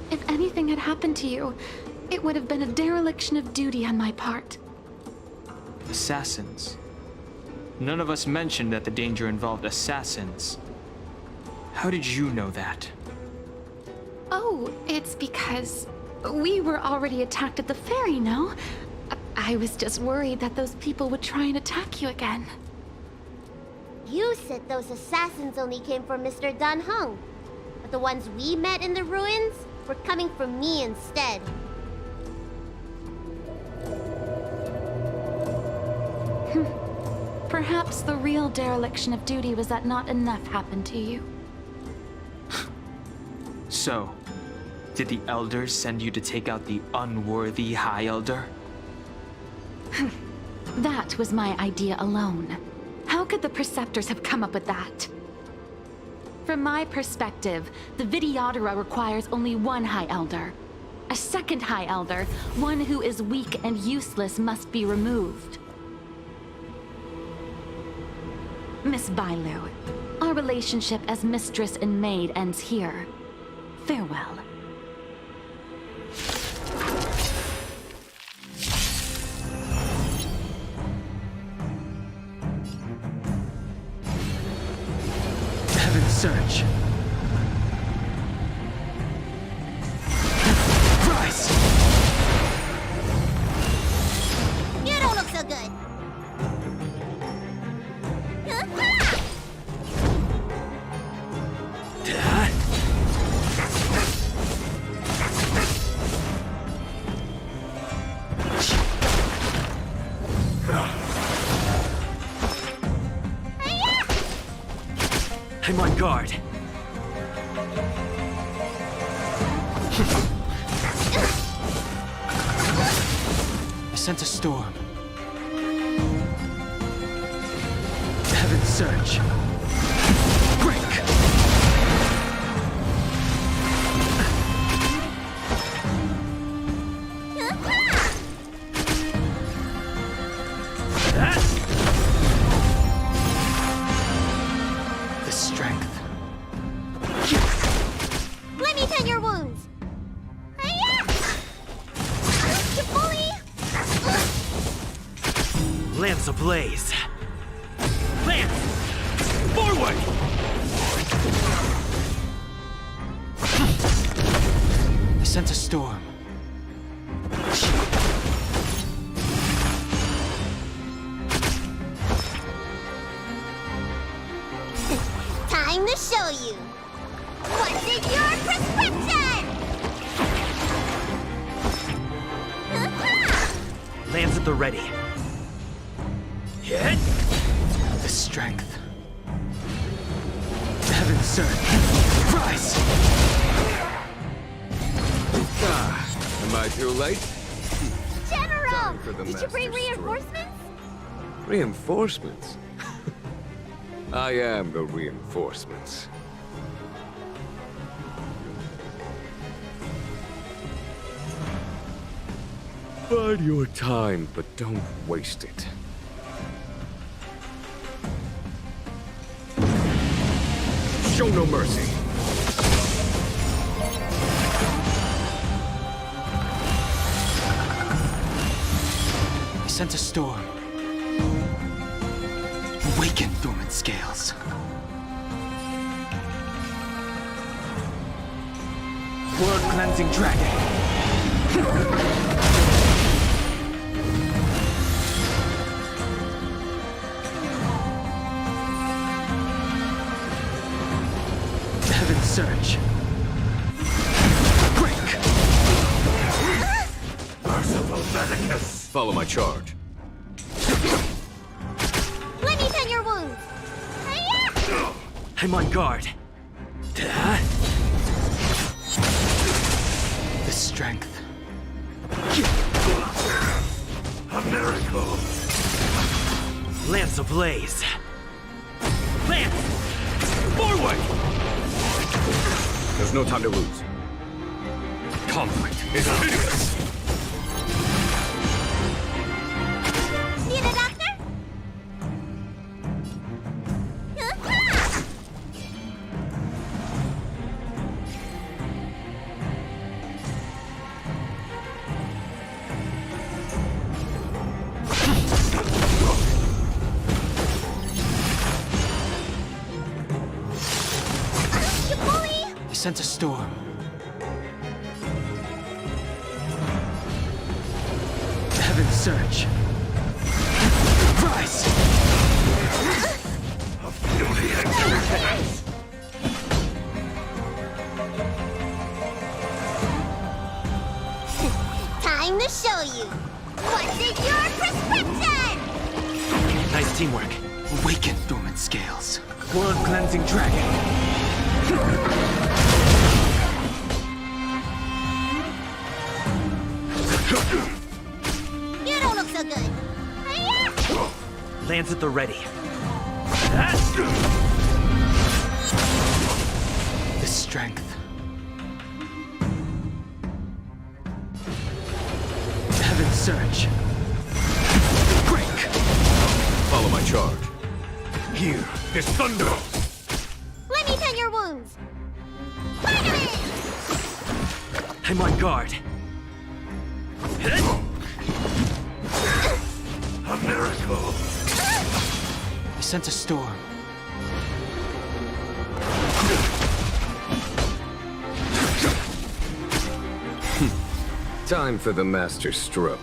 Speaker 14: If anything had happened to you, it would have been a dereliction of duty on my part.
Speaker 10: Assassins. None of us mentioned that the danger involved assassins. How did you know that?
Speaker 14: Oh, it's because we were already attacked at the ferry, no? I was just worried that those people would try and attack you again.
Speaker 9: You said those assassins only came from Mr. Dan Heng, but the ones we met in the ruins were coming from me instead.
Speaker 14: Perhaps the real dereliction of duty was that not enough happened to you.
Speaker 10: So, did the elders send you to take out the unworthy High Elder?
Speaker 14: That was my idea alone. How could the Preceptors have come up with that? From my perspective, the Videodora requires only one High Elder. A second High Elder, one who is weak and useless, must be removed. Miss Bailu, our relationship as mistress and maid ends here. Farewell.
Speaker 10: Heaven's search. Rise!
Speaker 9: You don't look so good.
Speaker 11: I'm on guard.
Speaker 10: I sense a storm. Heaven's search. Break! The strength.
Speaker 9: Let me tend your wounds. You bully!
Speaker 11: Lance ablaze. Lance!
Speaker 16: Forward!
Speaker 10: I sense a storm.
Speaker 9: Time to show you. What's in your prescription?
Speaker 11: Lands at the ready.
Speaker 10: Hit! The strength. Heaven, sir. Rise!
Speaker 18: Am I too late?
Speaker 9: General!
Speaker 18: For the
Speaker 9: Did you bring
Speaker 18: master stroke.
Speaker 9: reinforcements?
Speaker 18: Reinforcements? I am the reinforcements. Bide your time, but don't waste it. Show no mercy.
Speaker 10: I sense a storm. Awaken, dormant scales. World-cleansing dragon. Heaven surge. Break!
Speaker 15: Merciful Medicus.
Speaker 18: Follow my charge.
Speaker 9: Let me tend your wounds. Hiya!
Speaker 11: I'm on guard.
Speaker 10: The strength.
Speaker 15: A miracle.
Speaker 11: Lance ablaze. Lance! Forward!
Speaker 18: There's no time to lose. Conflict is hideous.
Speaker 9: Need a doctor? You bully!
Speaker 10: I sense a storm. Heaven surge. Rise!
Speaker 9: Time to show you. What's in your prescription?
Speaker 11: Nice teamwork.
Speaker 10: Awaken, dormant scales.
Speaker 11: World-cleansing dragon.
Speaker 9: You don't look so good. Hiya!
Speaker 11: Lance at the ready.
Speaker 10: The strength. Heaven surge. Break!
Speaker 18: Follow my charge.
Speaker 15: Here is thunder.
Speaker 9: Let me tend your wounds. Vitamin!
Speaker 11: I'm on guard.
Speaker 15: A miracle.
Speaker 10: I sense a storm.
Speaker 18: Time for the master stroke.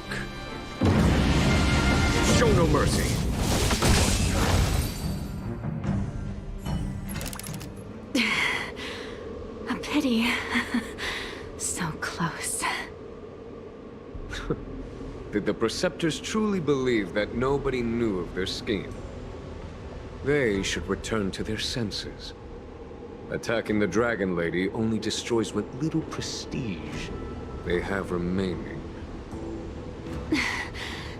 Speaker 18: Show no mercy.
Speaker 14: A pity. So close.
Speaker 18: Did the Preceptors truly believe that nobody knew of their scheme? They should return to their senses. Attacking the Dragon Lady only destroys what little prestige they have remaining.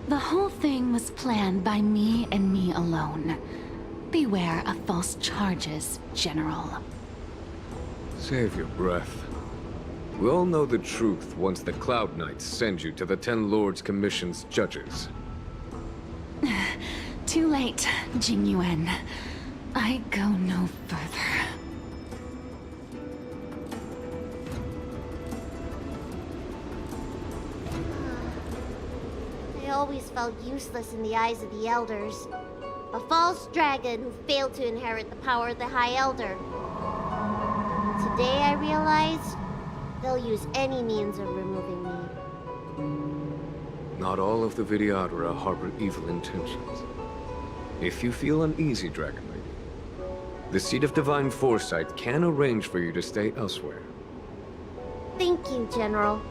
Speaker 14: The whole thing was planned by me and me alone. Beware of false charges, General.
Speaker 18: Save your breath. We all know the truth once the Cloud Knights send you to the Ten Lords Commission's judges.
Speaker 14: Too late, Jing Yuan. I go no further.
Speaker 9: I always felt useless in the eyes of the elders.
Speaker 21: A false dragon who failed to inherit the power of the High Elder. Today I realized they'll use any means of removing me.
Speaker 18: Not all of the Vidyadhara harbor evil intentions. If you feel uneasy, Dragon Lady, the Seat of Divine Foresight can arrange for you to stay elsewhere.
Speaker 21: Thank you, General.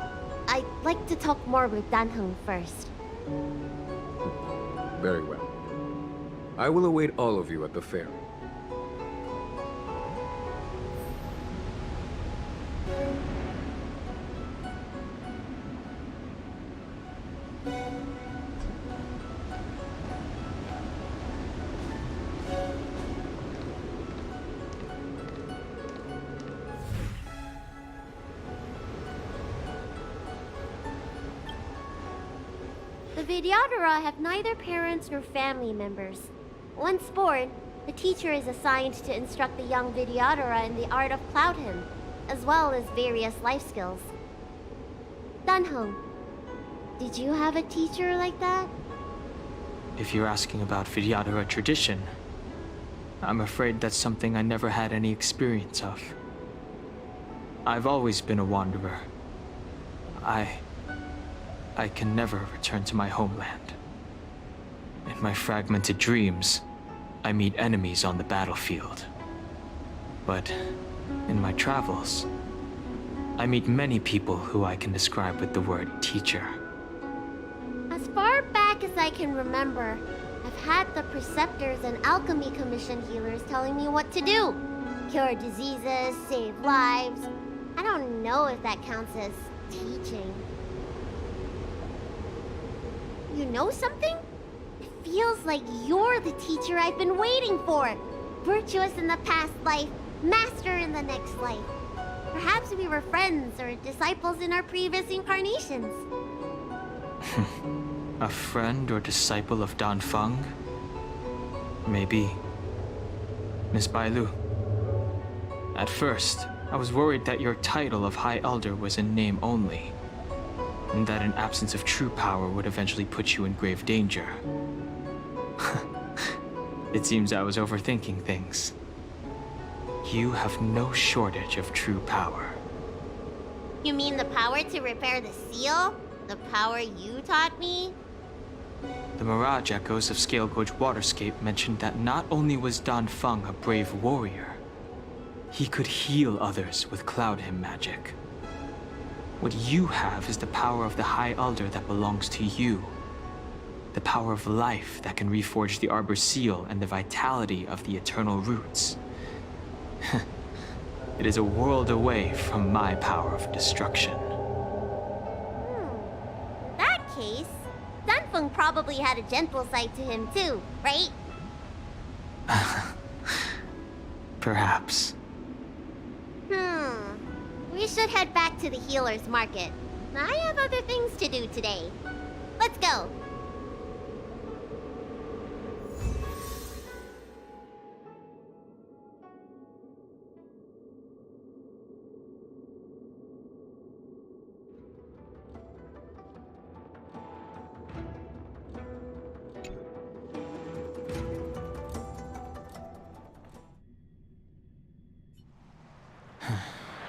Speaker 21: I'd like to talk more with Danheng first.
Speaker 18: Very well. I will await all of you at the ferry.
Speaker 21: The Vidyadhara have neither parents nor family members. Once born, the teacher is assigned to instruct the young Vidyadhara in the art of Cloud Hymn, as well as various life skills. Danheng, did you have a teacher like that?
Speaker 10: If you're asking about Vidyadhara tradition, I'm afraid that's something I never had any experience of. I've always been a wanderer. I can never return to my homeland. In my fragmented dreams, I meet enemies on the battlefield. But in my travels, I meet many people who I can describe with the word teacher.
Speaker 21: As far back as I can remember, I've had the preceptors and alchemy commission healers telling me what to do. Cure diseases, save lives. I don't know if that counts as teaching. You know something? It feels like you're the teacher I've been waiting for. Virtuous in the past life, master in the next life. Perhaps we were friends or disciples in our previous incarnations.
Speaker 10: A friend or disciple of Dan Feng? Maybe. Miss Bailu. At first, I was worried that your title of High Elder was in name only, and that an absence of true power would eventually put you in grave danger. It seems I was overthinking things. You have no shortage of true power.
Speaker 21: You mean the power to repair the seal? The power you taught me?
Speaker 10: The Mirage Echoes of Scale Gorge Waterscape mentioned that not only was Dan Feng a brave warrior, he could heal others with Cloud Hymn magic. What you have is the power of the High Elder that belongs to you. The power of life that can reforge the Arbor Seal and the vitality of the Eternal Roots. It is a world away from my power of destruction.
Speaker 21: In that case, Danfeng probably had a gentle side to him too, right?
Speaker 10: Perhaps.
Speaker 21: We should head back to the healer's market. I have other things to do today. Let's go.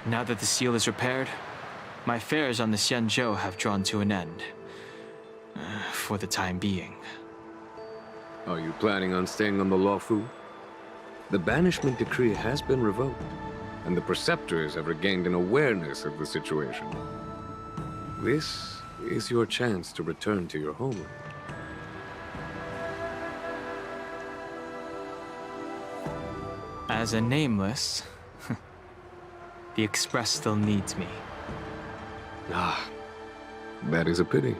Speaker 10: Now that the seal is repaired, my affairs on the Xianzhou have drawn to an end. For the time being.
Speaker 18: Are you planning on staying on the Luofu? The banishment decree has been revoked, and the preceptors have regained an awareness of the situation. This is your chance to return to your homeland.
Speaker 10: As a nameless, the Express still needs me.
Speaker 18: Ah, that is a pity.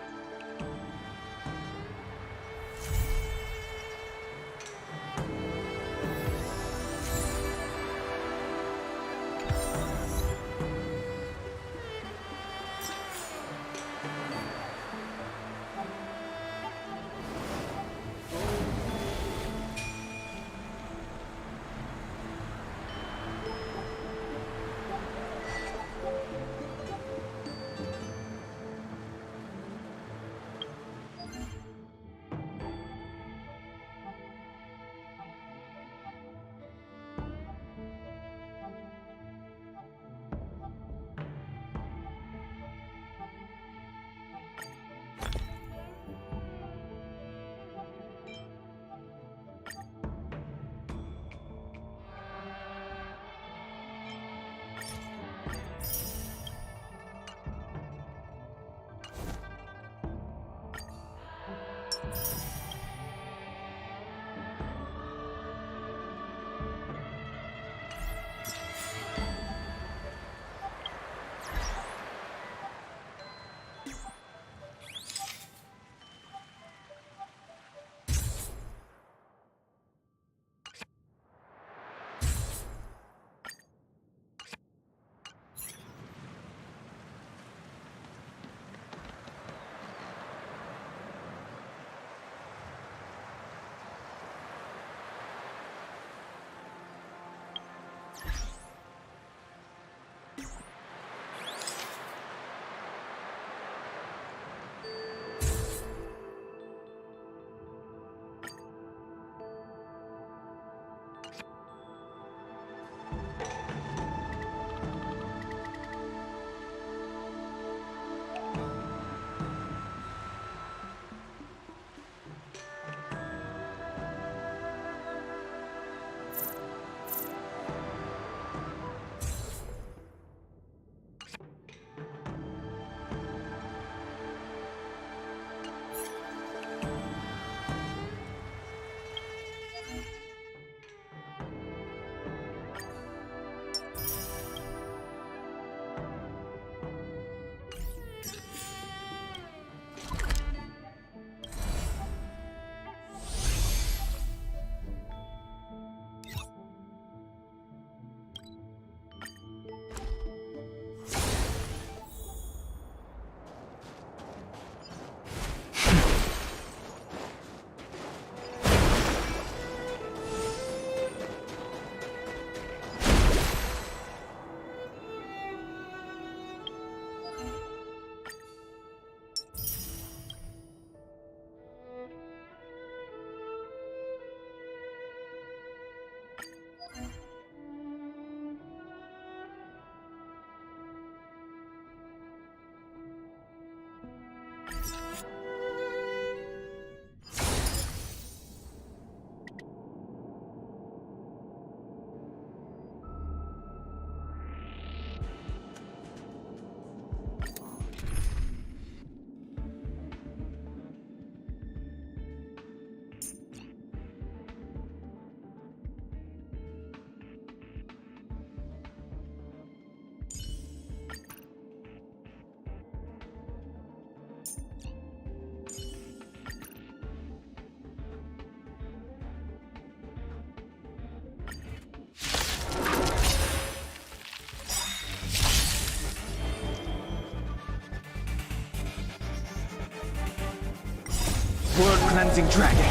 Speaker 7: World-cleansing dragon.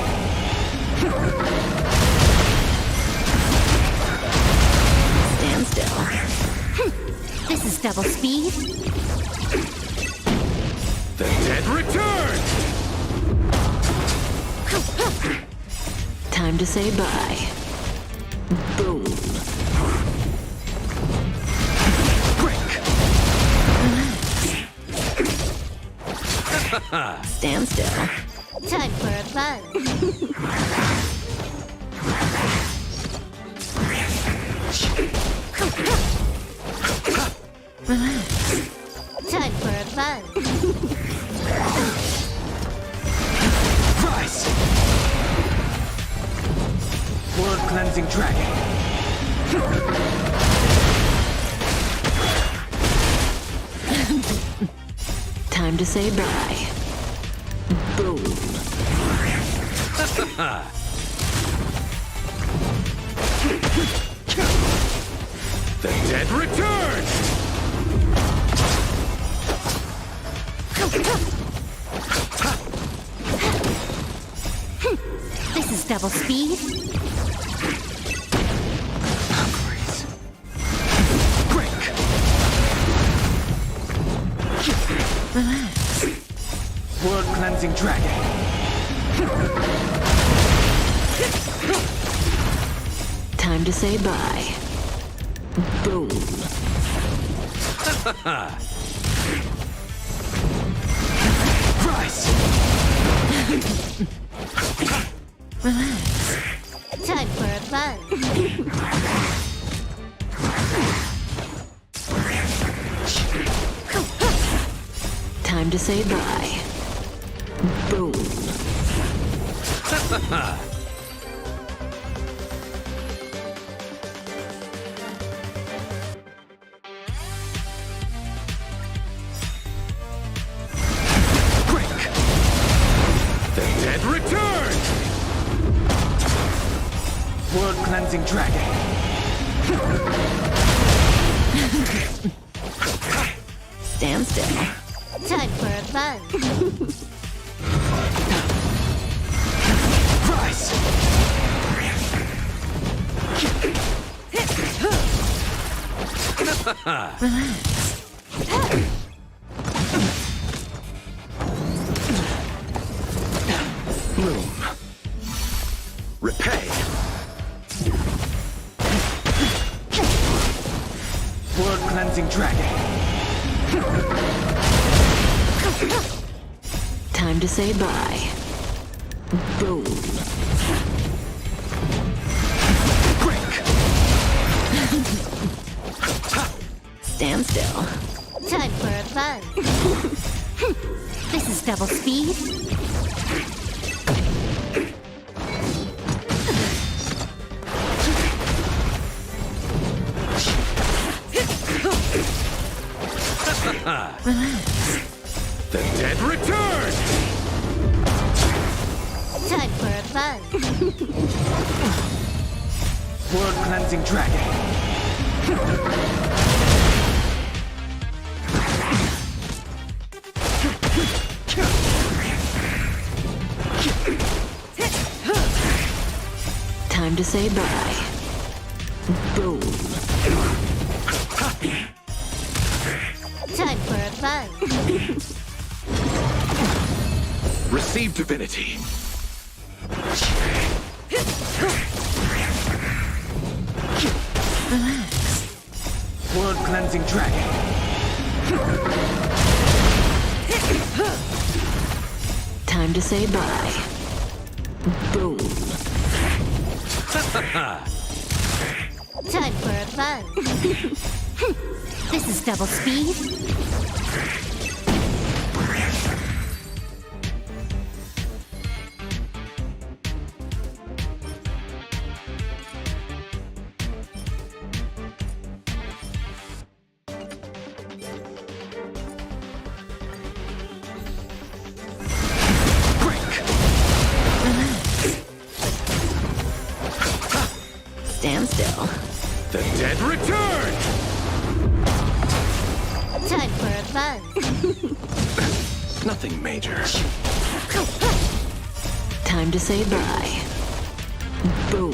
Speaker 5: Stand still.
Speaker 1: This is double speed.
Speaker 15: The dead return!
Speaker 5: Time to say bye. Boom. Stand still.
Speaker 21: Time for a buzz. Time for a buzz.
Speaker 7: Rise! World-cleansing dragon.
Speaker 5: Time to say bye. Boom.
Speaker 15: The dead return!
Speaker 1: This is double speed.
Speaker 5: Relax.
Speaker 7: World-cleansing dragon.
Speaker 5: Time to say bye. Boom.
Speaker 7: Rise!
Speaker 5: Relax.
Speaker 21: Time for a buzz.
Speaker 5: Time to say bye. Boom.
Speaker 15: The dead return!
Speaker 7: World-cleansing dragon.
Speaker 5: Stand still.
Speaker 21: Time for a buzz.
Speaker 7: Rise!
Speaker 5: Relax.
Speaker 15: Bloom. Repay.
Speaker 7: World-cleansing dragon.
Speaker 5: Time to say bye. Boom. Stand still.
Speaker 21: Time for a buzz.
Speaker 1: This is double speed.
Speaker 5: Relax.
Speaker 15: The dead return!
Speaker 21: Time for a buzz.
Speaker 7: World-cleansing dragon.
Speaker 5: Time to say bye. Boom.
Speaker 21: Time for a buzz.
Speaker 15: Receive divinity.
Speaker 5: Relax.
Speaker 7: World-cleansing dragon.
Speaker 5: Time to say bye. Boom.
Speaker 21: Time for a buzz.
Speaker 1: This is double speed.
Speaker 5: Stand still.
Speaker 15: The dead return!
Speaker 21: Time for a buzz.
Speaker 15: Nothing major.
Speaker 5: Time to say bye. Boom.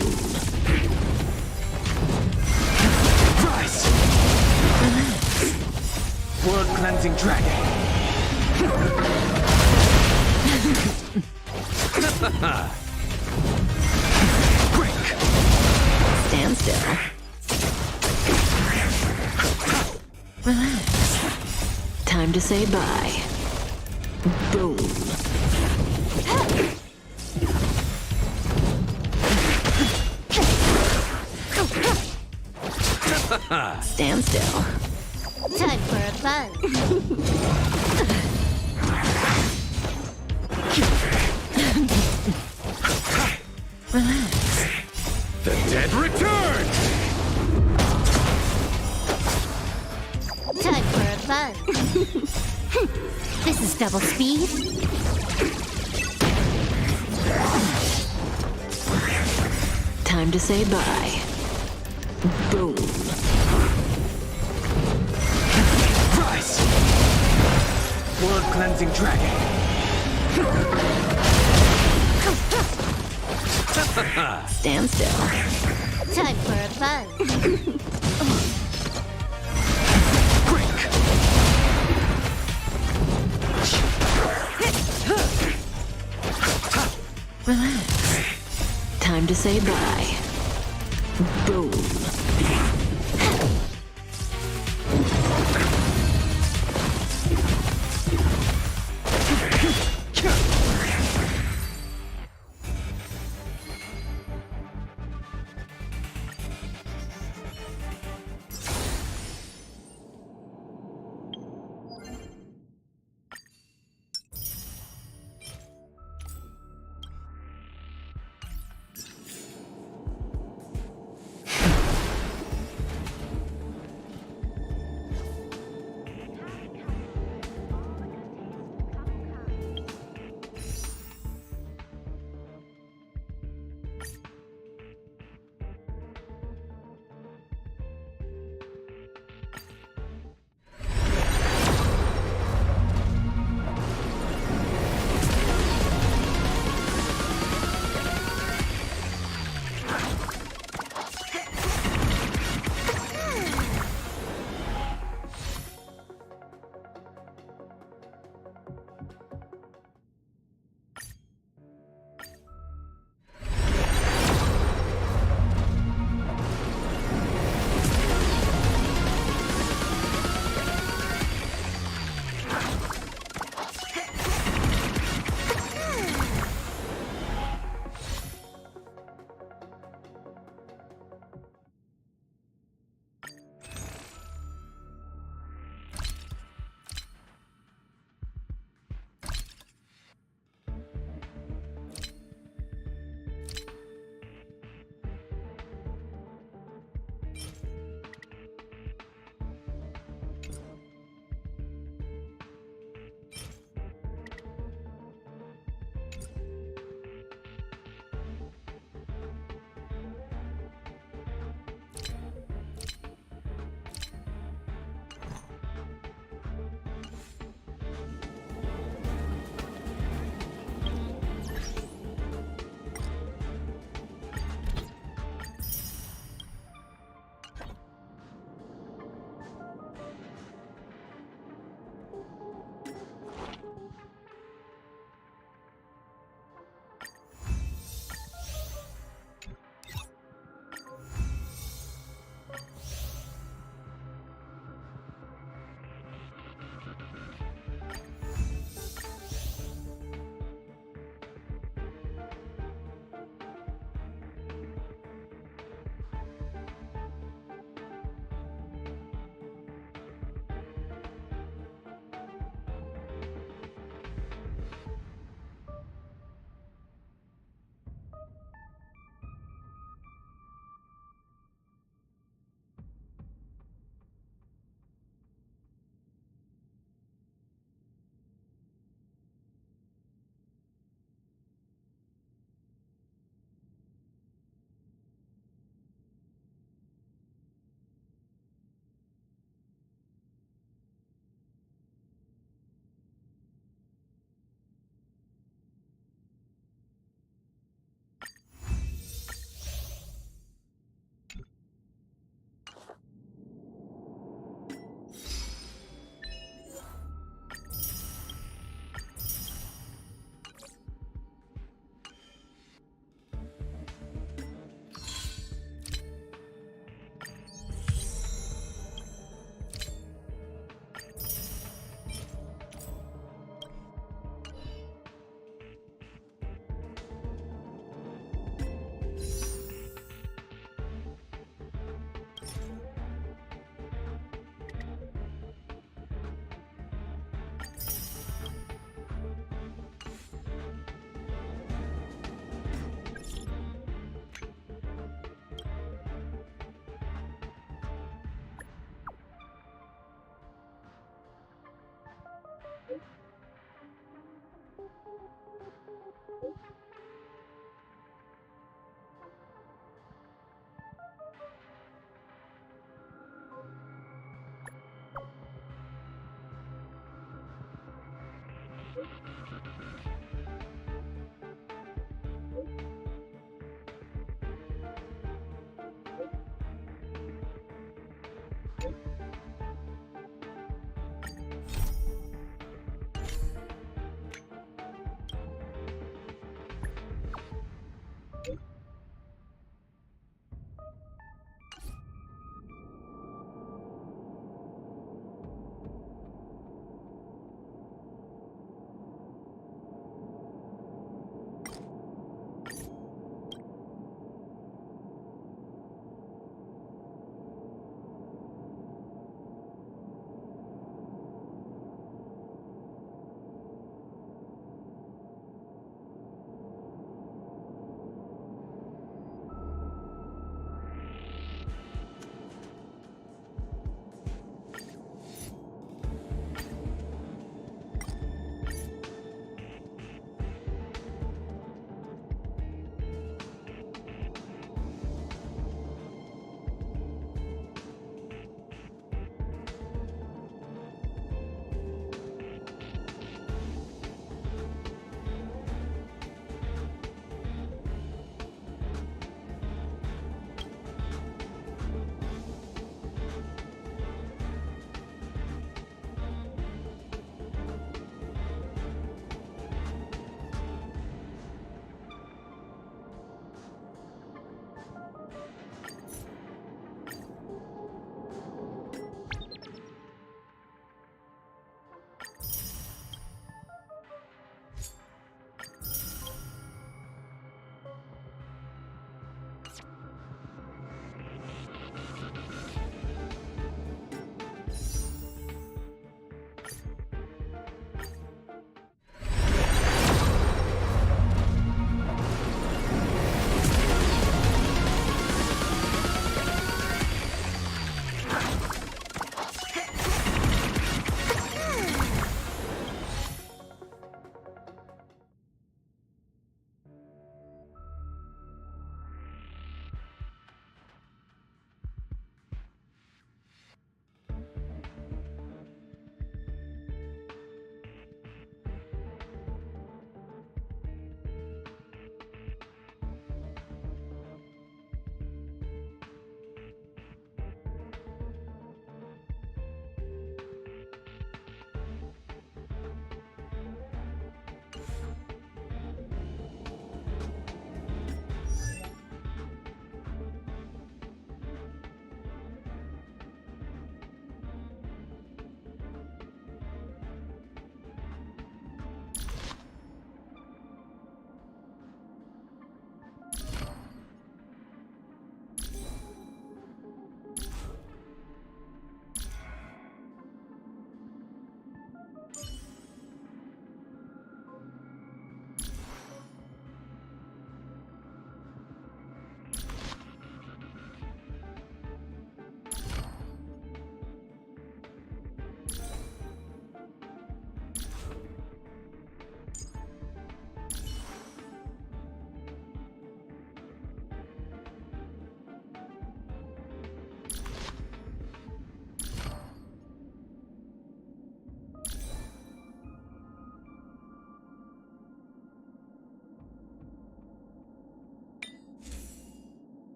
Speaker 15: Rise! World-cleansing dragon!
Speaker 5: Break! Stand still. Relax. Time to say bye. Boom. Stand still.
Speaker 21: Time for a buzz.
Speaker 5: Relax.
Speaker 15: The dead return!
Speaker 21: Time for a buzz.
Speaker 1: This is double speed.
Speaker 5: Time to say bye. Boom.
Speaker 15: Rise! World-cleansing dragon!
Speaker 5: Stand still.
Speaker 21: Time for a buzz.
Speaker 15: Break!
Speaker 5: Relax. Time to say bye. Boom.